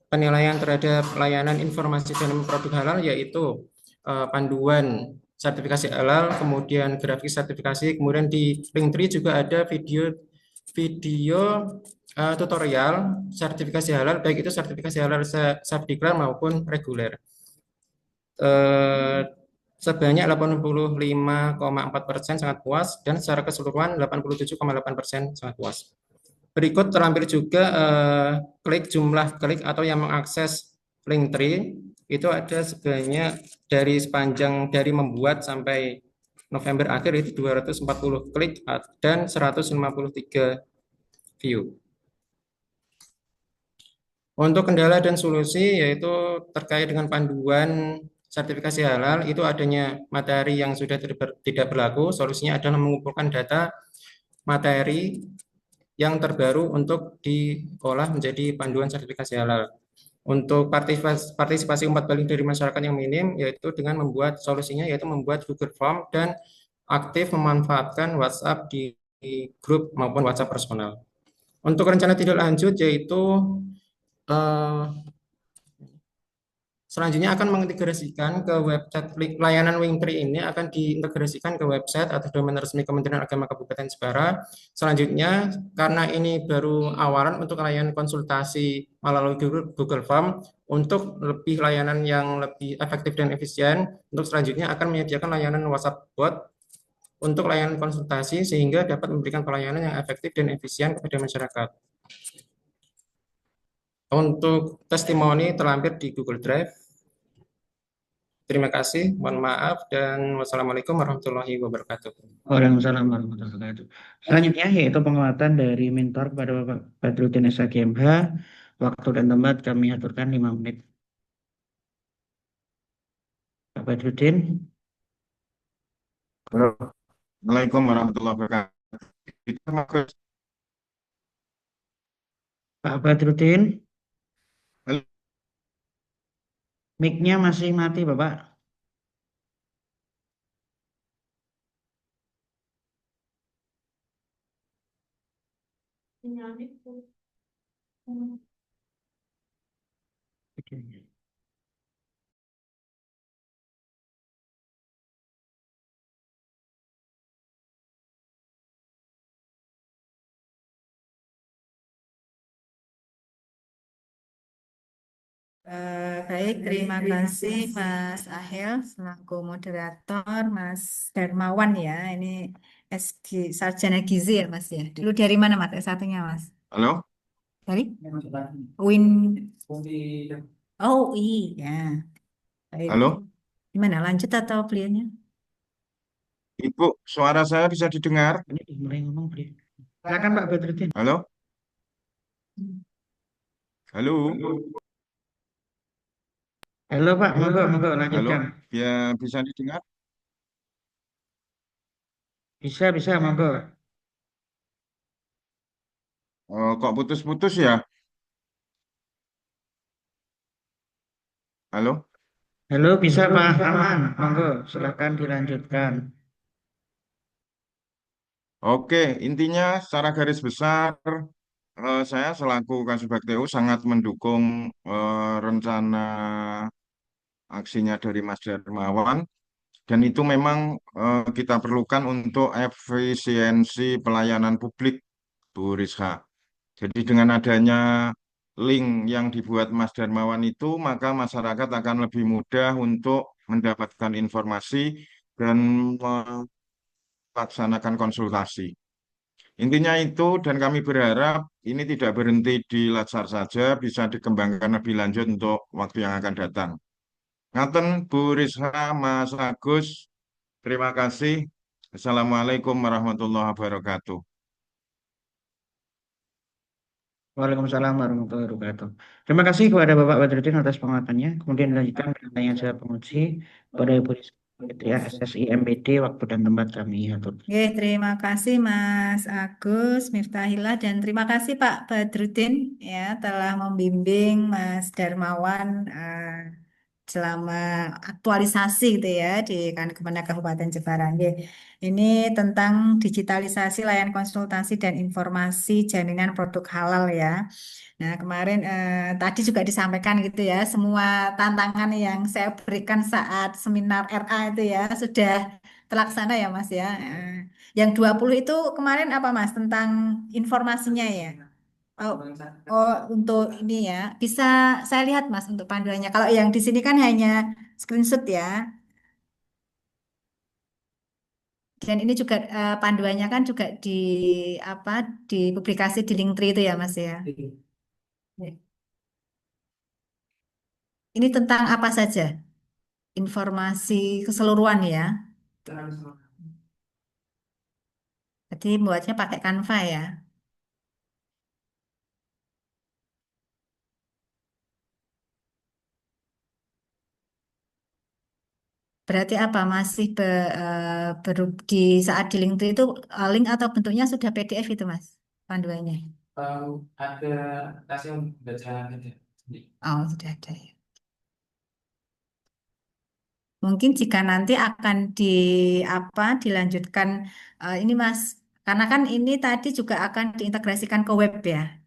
Penilaian terhadap layanan informasi dan produk halal yaitu panduan sertifikasi halal, kemudian grafik sertifikasi, kemudian di Linktree juga ada video tutorial sertifikasi halal, baik itu sertifikasi halal Sabdiklar maupun reguler. Sebanyak 85,4% sangat puas dan secara keseluruhan 87,8% sangat puas. Berikut terlampir juga jumlah klik atau yang mengakses Linktree itu ada sebanyak sepanjang dari membuat sampai November akhir itu 240 klik dan 153 view. Untuk kendala dan solusi yaitu terkait dengan panduan sertifikasi halal itu adanya materi yang sudah tidak berlaku, solusinya adalah mengumpulkan data materi yang terbaru untuk diolah menjadi panduan sertifikasi halal. Untuk partisipasi umpat balik dari masyarakat yang minim yaitu dengan membuat solusinya yaitu membuat Google Form dan aktif memanfaatkan WhatsApp di grup maupun WhatsApp personal. Untuk rencana tindak lanjut yaitu selanjutnya akan mengintegrasikan ke website layanan Linktree ini akan diintegrasikan ke website atau domain resmi Kementerian Agama Kabupaten Jepara. Selanjutnya karena ini baru awalan untuk layanan konsultasi melalui Google Form untuk lebih layanan yang lebih efektif dan efisien. Untuk selanjutnya akan menyediakan layanan WhatsApp bot untuk layanan konsultasi sehingga dapat memberikan pelayanan yang efektif dan efisien kepada masyarakat. Untuk testimoni terlampir di Google Drive. Terima kasih, mohon maaf, dan wassalamualaikum warahmatullahi wabarakatuh. Waalaikumsalam warahmatullahi wabarakatuh. Selanjutnya yaitu penguatan dari mentor kepada Bapak Badrudin SHGMH. Waktu dan tempat kami aturkan 5 menit. Pak Badrudin. Assalamualaikum warahmatullahi wabarakatuh. Pak Badrudin. Mic-nya masih mati, Bapak. Baik, terima kasih Mas Ahel selaku moderator, Mas Darmawan ya. Ini SG Sarjana Gizi ya Mas ya. Dulu dari mana Mas S1-nya Mas? Halo? Dari? Win. Oh iya. Baik. Halo? Gimana lanjut atau beliaunya? Ibu, suara saya bisa didengar? Ini udah mulai ngomong, Bri. Silakan Pak Badruddin. Halo? Halo? Halo Pak, monggo, monggo Halo? lanjutkan. Ya, bisa didengar? Bisa, monggo. Oh, kok putus-putus ya? Halo? Halo, bisa Pak, aman. Monggo, silakan dilanjutkan. Oke, intinya secara garis besar, saya selaku Kasubag TU sangat mendukung rencana aksinya dari Mas Darmawan, dan itu memang kita perlukan untuk efisiensi pelayanan publik, Bu Rizka. Jadi dengan adanya link yang dibuat Mas Darmawan itu, maka masyarakat akan lebih mudah untuk mendapatkan informasi dan melaksanakan konsultasi. Intinya itu, dan kami berharap ini tidak berhenti di Latsar saja, bisa dikembangkan lebih lanjut untuk waktu yang akan datang. Ngaten, Bu Rizka, Mas Agus, terima kasih. Assalamualaikum warahmatullahi wabarakatuh. Waalaikumsalam warahmatullahi wabarakatuh. Terima kasih kepada Bapak Badruddin atas penguatannya. Kemudian dilanjutkan dengan tanya jawab penguji pada Ibu Rizka SSI MPD, waktu dan tempat kami atur. Oke, terima kasih Mas Agus, Miftahillah, dan terima kasih Pak Badruddin ya telah membimbing Mas Darmawan selama aktualisasi gitu ya di Kementerian Kabupaten Jepara. Nggih. Ini tentang digitalisasi layanan konsultasi dan informasi jaminan produk halal ya. Nah, kemarin tadi juga disampaikan gitu ya, semua tantangan yang saya berikan saat seminar RA itu ya sudah terlaksana ya Mas ya. Yang 20 itu kemarin apa Mas tentang informasinya ya? Oh, oh, untuk ini ya, bisa saya lihat Mas untuk panduannya. Kalau yang di sini kan hanya screenshot ya. Dan ini juga panduannya kan juga di apa dipublikasi di Linktree itu ya Mas ya. Ini tentang apa saja? Informasi keseluruhan ya. Jadi buatnya pakai Canva ya. Berarti apa masih di saat di Linktree itu link atau bentuknya sudah PDF itu Mas panduannya? Ada kasih baca aja. Oh, sudah ada ya. Mungkin jika nanti akan dilanjutkan ini Mas, karena kan ini tadi juga akan diintegrasikan ke web ya.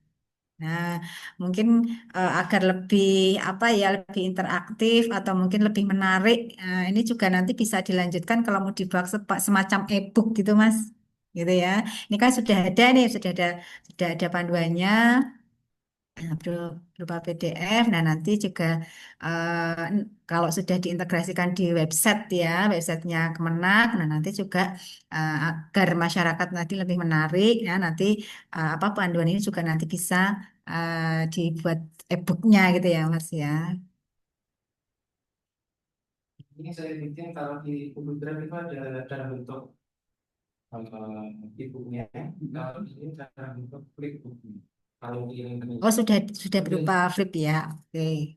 Nah, mungkin agar lebih lebih interaktif atau mungkin lebih menarik, ini juga nanti bisa dilanjutkan kalau mau dibuat semacam e-book gitu Mas, gitu ya. Ini kan sudah ada nih, sudah ada panduannya. Nah, berupa PDF. Nah, nanti juga kalau sudah diintegrasikan di website ya, websitenya Kemenak. Nah, nanti juga agar masyarakat nanti lebih menarik, ya nanti panduan ini juga nanti bisa dibuat e-booknya gitu ya, Mas ya. Ini saya bikin kalau di Google Drive itu ada dalam bentuk e-booknya, kalau di sini dalam bentuk flipbook. Kalau di Oh, sudah berupa flip ya. Oke.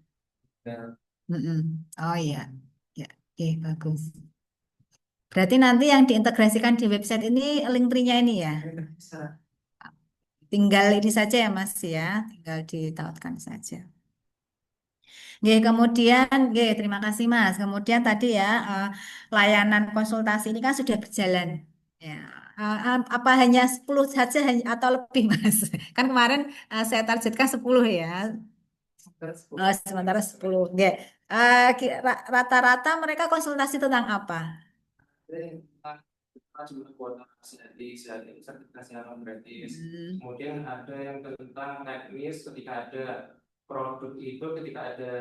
dan Mm-mm. Oh iya. Ya, oke, bagus. Berarti nanti yang diintegrasikan di website ini link tree-nya ini ya. Tinggal ini saja ya Mas ya, tinggal ditautkan saja. Oke, kemudian, oke, terima kasih Mas. Kemudian tadi ya layanan konsultasi ini kan sudah berjalan. Ya, apa hanya 10 saja atau lebih Mas? Kan kemarin saya targetkan 10 ya. Sementara 10. Oke. Rata-rata mereka konsultasi tentang apa? sertifikasi halal gratis. Kemudian ada yang tentang teknis ketika ada produk itu ketika ada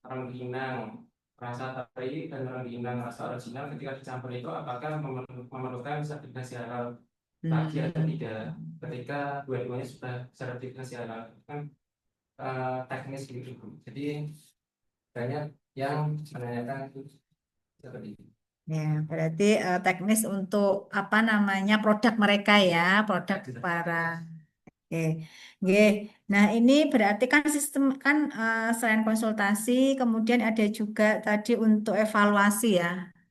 rengginang rasa teri dan rengginang rasa original ketika dicampur itu apakah memerlukan sertifikasi halal lagi atau tidak ketika dua-duanya sudah sertifikasi halal kan teknis gitu. Jadi banyak yang menanyakan itu seperti itu. Ya, berarti teknis untuk apa namanya produk mereka ya, produk para. Oke, oke. Nah, ini berarti kan sistem kan selain konsultasi, kemudian ada juga tadi untuk evaluasi ya,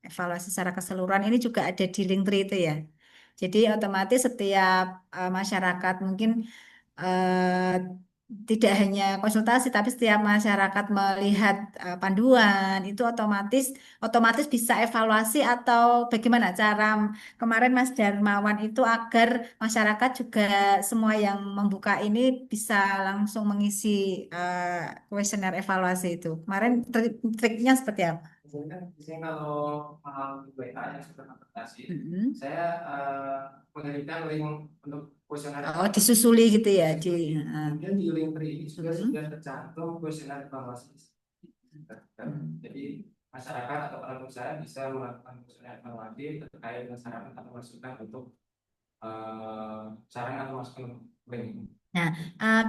evaluasi secara keseluruhan ini juga ada di Linktree itu ya. Jadi otomatis setiap masyarakat mungkin eh, tidak hanya konsultasi, tapi setiap masyarakat melihat panduan itu otomatis otomatis bisa evaluasi atau bagaimana cara kemarin Mas Darmawan itu agar masyarakat juga semua yang membuka ini bisa langsung mengisi kuesioner evaluasi itu. Kemarin triknya seperti apa? Biasanya kalau WA yang sudah aplikasi, Mm-mm. saya mengirimkan link untuk kuesioner Oh, evaluasi. disusuli gitu ya di. Kemudian di link ini juga Mm-mm. sudah tercantum kuesioner evaluasi. Jadi masyarakat atau orang usaha bisa melakukan kuesioner evaluasi terkait dengan saran atau masukan untuk saran atau masukan link. Nah,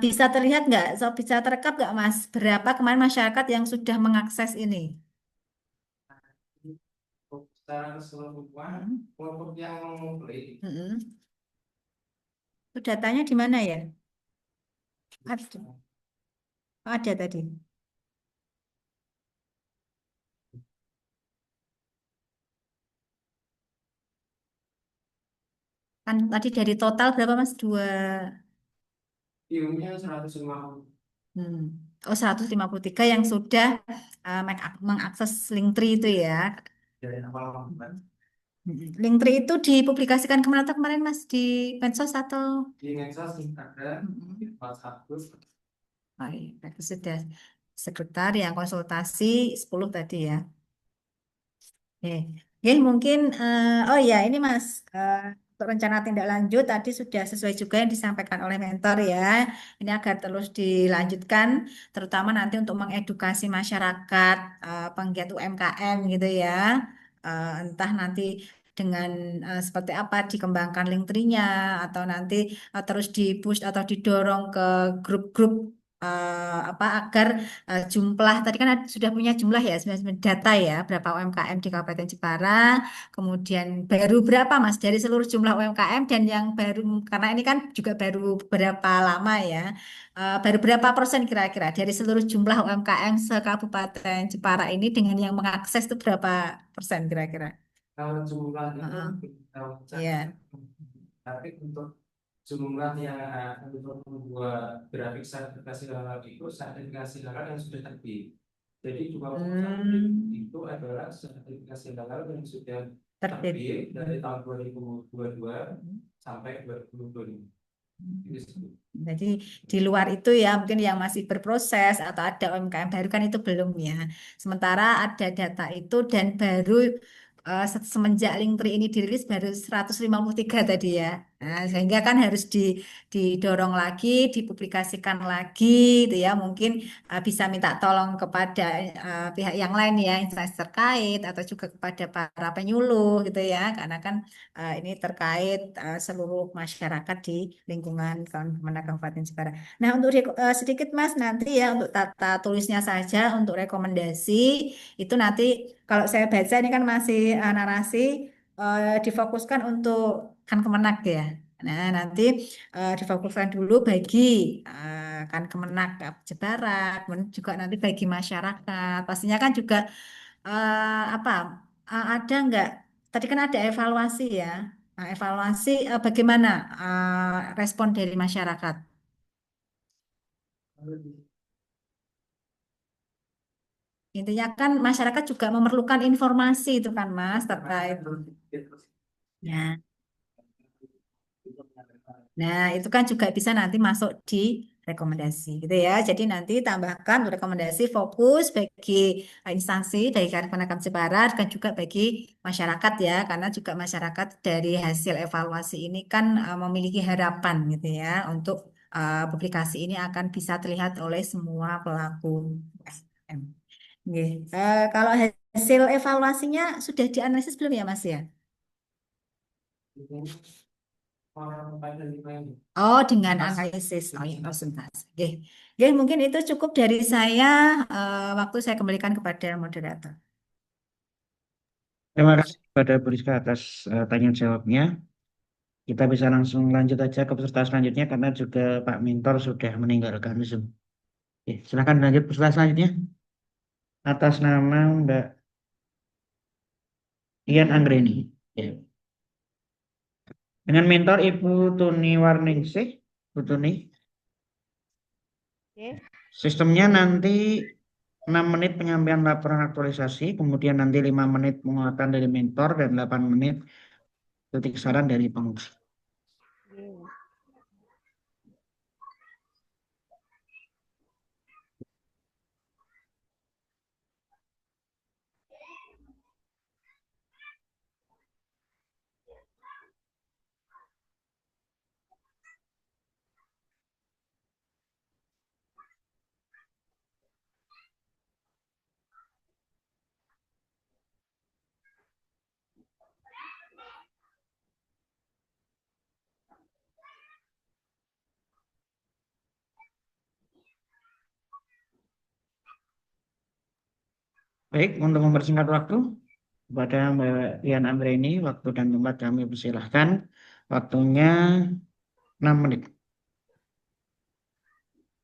bisa terlihat nggak, so bisa terekam nggak Mas, berapa kemarin masyarakat yang sudah mengakses ini? Secara keseluruhan, kelompok yang klik Mm-mm. Itu datanya di mana ya? Ada, ada tadi. Kan tadi dari total berapa Mas? view-nya 150. Oh, 153 yang sudah mengakses Linktree itu ya. Dari awal. Linktree itu dipublikasikan kemana tuh kemarin Mas? Di medsos atau? Di medsos ada, di WhatsApp group. Oh, iya. Berarti sudah sekitar yang konsultasi 10 tadi ya. Oke, oke, mungkin oh ya ini Mas, untuk rencana tindak lanjut tadi sudah sesuai juga yang disampaikan oleh mentor ya. Ini agar terus dilanjutkan, terutama nanti untuk mengedukasi masyarakat penggiat UMKM gitu ya. Entah nanti dengan seperti apa dikembangkan Linktree-nya atau nanti terus di-push atau didorong ke grup-grup apa agar jumlah tadi kan sudah punya jumlah ya sebenarnya data ya berapa UMKM di Kabupaten Jepara, kemudian baru berapa Mas dari seluruh jumlah UMKM dan yang baru karena ini kan juga baru berapa lama ya. Baru berapa persen kira-kira dari seluruh jumlah UMKM se-Kabupaten Jepara ini dengan yang mengakses itu berapa persen kira-kira? Kalau jumlahnya Heeh. tahu Iya. tapi untuk jumlah yang untuk membuat grafik sertifikasi halal itu sertifikasi halal yang sudah terbit. Jadi 21 itu adalah sertifikasi halal yang sudah terbit dari tahun 2022 sampai 2025. Jadi di luar itu ya mungkin yang masih berproses atau ada UMKM baru kan itu belum ya. Sementara ada data itu dan baru semenjak Linktree ini dirilis baru 153 tadi ya. Nah, sehingga kan harus didorong lagi, dipublikasikan lagi gitu ya. Mungkin bisa minta tolong kepada pihak yang lain ya, instansi terkait atau juga kepada para penyuluh gitu ya. Karena kan ini terkait seluruh masyarakat di lingkungan Kabupaten Jepara. Nah, untuk sedikit Mas nanti ya untuk tata tulisnya saja untuk rekomendasi itu nanti kalau saya baca ini kan masih narasi difokuskan untuk kan Kemenak ya. Nah, nanti difokuskan dulu bagi kan Kemenak Jepara, kemudian juga nanti bagi masyarakat. Pastinya kan juga apa ada nggak? Tadi kan ada evaluasi ya. Nah, evaluasi bagaimana respon dari masyarakat? Intinya kan masyarakat juga memerlukan informasi itu kan Mas terkait. Ya. Nah, itu kan juga bisa nanti masuk di rekomendasi gitu ya. Jadi nanti tambahkan rekomendasi fokus bagi instansi dari Kementerian Jepara dan juga bagi masyarakat ya, karena juga masyarakat dari hasil evaluasi ini kan memiliki harapan gitu ya untuk publikasi ini akan bisa terlihat oleh semua pelaku UMKM. Oke. Kalau hasil evaluasinya sudah dianalisis belum ya Mas ya? Oh, dengan analisis. Oh, ya, presentasi. Oke. Oke, mungkin itu cukup dari saya. Waktu saya kembalikan kepada moderator. Terima kasih kepada Bu Rizka atas tanya jawabnya. Kita bisa langsung lanjut aja ke peserta selanjutnya karena juga Pak Mentor sudah meninggalkan Zoom. Oke, silakan lanjut peserta selanjutnya. Atas nama Mbak Ian Anggreni. Ya. Dengan mentor Ibu Tuni Warningsih. Bu Tuni. Sistemnya nanti 6 menit penyampaian laporan aktualisasi, kemudian nanti 5 menit penguatan dari mentor dan 8 menit titik saran dari pengurus. Baik, untuk mempersingkat waktu, kepada Mbak Ian Anggreni, waktu dan tempat kami persilahkan. Waktunya 6 menit.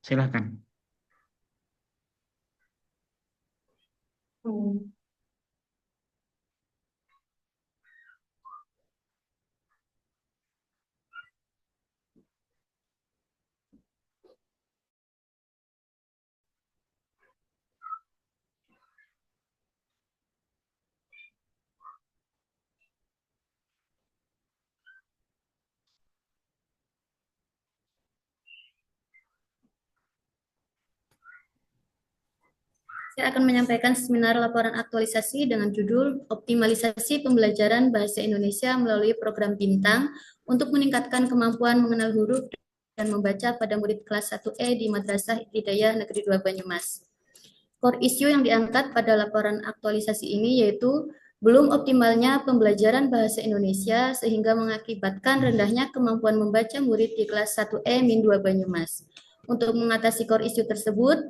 Silahkan. Saya akan menyampaikan seminar laporan aktualisasi dengan judul Optimalisasi Pembelajaran Bahasa Indonesia melalui Program Bintang untuk meningkatkan kemampuan mengenal huruf dan membaca pada murid kelas 1E di Madrasah Hidayah Negeri 2 Banyumas. Core issue yang diangkat pada laporan aktualisasi ini yaitu belum optimalnya pembelajaran bahasa Indonesia sehingga mengakibatkan rendahnya kemampuan membaca murid di kelas 1E-2 Banyumas. Untuk mengatasi core issue tersebut,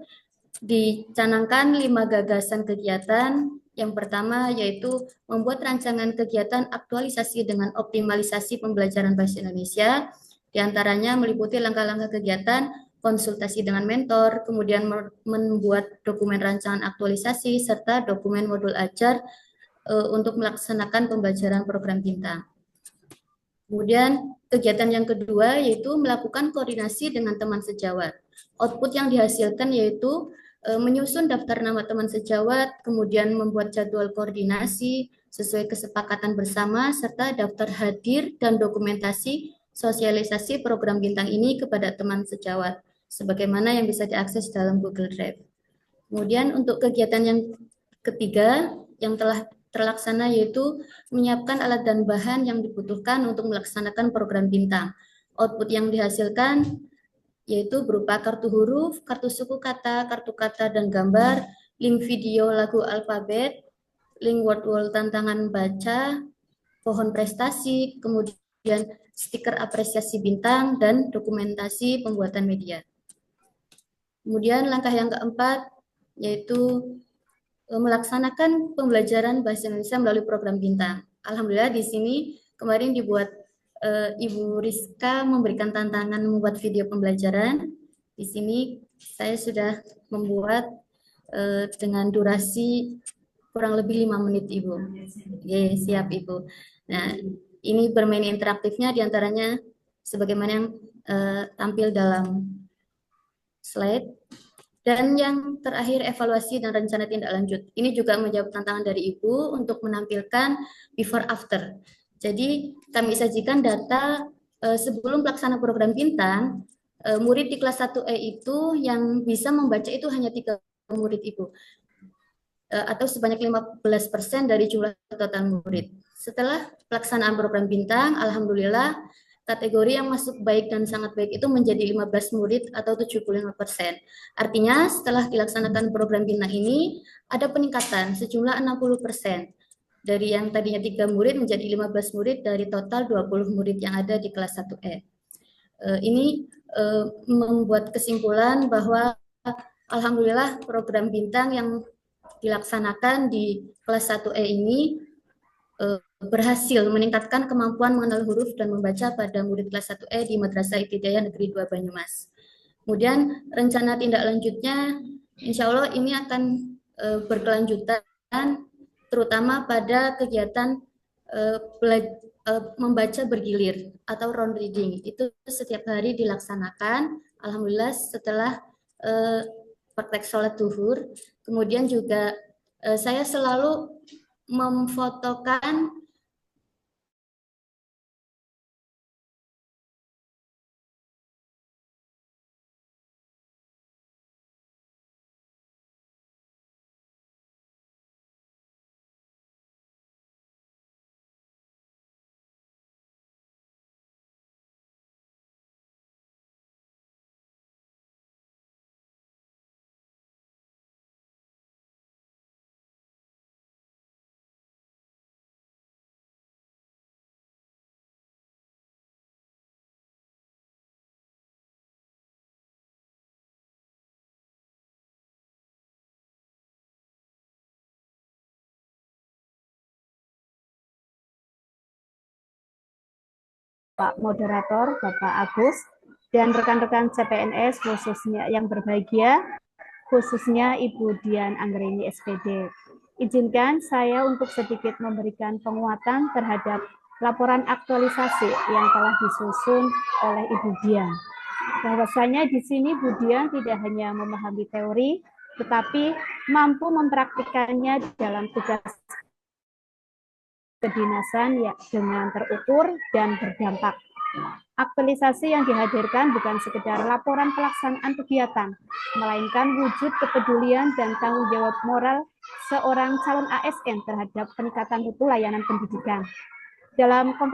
dicanangkan 5 gagasan kegiatan. Yang pertama yaitu membuat rancangan kegiatan aktualisasi dengan optimalisasi pembelajaran bahasa Indonesia. Di antaranya meliputi langkah-langkah kegiatan, konsultasi dengan mentor, kemudian membuat dokumen rancangan aktualisasi, serta dokumen modul ajar untuk melaksanakan pembelajaran program Bintang. Kemudian kegiatan yang kedua yaitu melakukan koordinasi dengan teman sejawat. Output yang dihasilkan yaitu menyusun daftar nama teman sejawat, kemudian membuat jadwal koordinasi sesuai kesepakatan bersama, serta daftar hadir dan dokumentasi sosialisasi program Bintang ini kepada teman sejawat, sebagaimana yang bisa diakses dalam Google Drive. Kemudian untuk kegiatan yang ketiga yang telah terlaksana yaitu menyiapkan alat dan bahan yang dibutuhkan untuk melaksanakan program Bintang. Output yang dihasilkan yaitu berupa kartu huruf, kartu suku kata, kartu kata dan gambar, link video lagu alfabet, link word wall tantangan baca, pohon prestasi, kemudian stiker apresiasi Bintang, dan dokumentasi pembuatan media. Kemudian langkah yang keempat yaitu melaksanakan pembelajaran bahasa Indonesia melalui program Bintang. Alhamdulillah di sini kemarin dibuat Ibu Rizka memberikan tantangan membuat video pembelajaran. Di sini saya sudah membuat dengan durasi kurang lebih 5 menit, Ibu. Oke, siap, Ibu. Nah, ini bermain interaktifnya diantaranya sebagaimana yang tampil dalam slide. Dan yang terakhir, evaluasi dan rencana tindak lanjut. Ini juga menjawab tantangan dari Ibu untuk menampilkan before after. Jadi kami sajikan data sebelum pelaksana program Bintang, murid di kelas 1E itu yang bisa membaca itu hanya 3 murid, Ibu. Atau sebanyak 15% dari jumlah total murid. Setelah pelaksanaan program Bintang, alhamdulillah kategori yang masuk baik dan sangat baik itu menjadi 15 murid atau 75%. Artinya setelah dilaksanakan program Bintang ini ada peningkatan sejumlah 60%. Dari yang tadinya 3 murid menjadi 15 murid dari total 20 murid yang ada di kelas 1E. Ini membuat kesimpulan bahwa alhamdulillah program Bintang yang dilaksanakan di kelas 1E ini berhasil meningkatkan kemampuan mengenal huruf dan membaca pada murid kelas 1E di Madrasah Ibtidaiyah Negeri 2 Banyumas. Kemudian rencana tindak lanjutnya, insya Allah ini akan berkelanjutan, terutama pada kegiatan membaca bergilir atau round reading. Itu setiap hari dilaksanakan. Alhamdulillah setelah praktek sholat zuhur, kemudian juga saya selalu memfotokan Pak Moderator, Bapak Agus, dan rekan-rekan CPNS khususnya yang berbahagia, khususnya Ibu Dian Anggreni SPD. Izinkan saya untuk sedikit memberikan penguatan terhadap laporan aktualisasi yang telah disusun oleh Ibu Dian. Bahwasanya di sini Bu Dian tidak hanya memahami teori, tetapi mampu mempraktikkannya dalam tugas kedinasan ya, dengan terukur dan berdampak. Aktualisasi yang dihadirkan bukan sekedar laporan pelaksanaan kegiatan, melainkan wujud kepedulian dan tanggung jawab moral seorang calon ASN terhadap peningkatan mutu layanan pendidikan. Dalam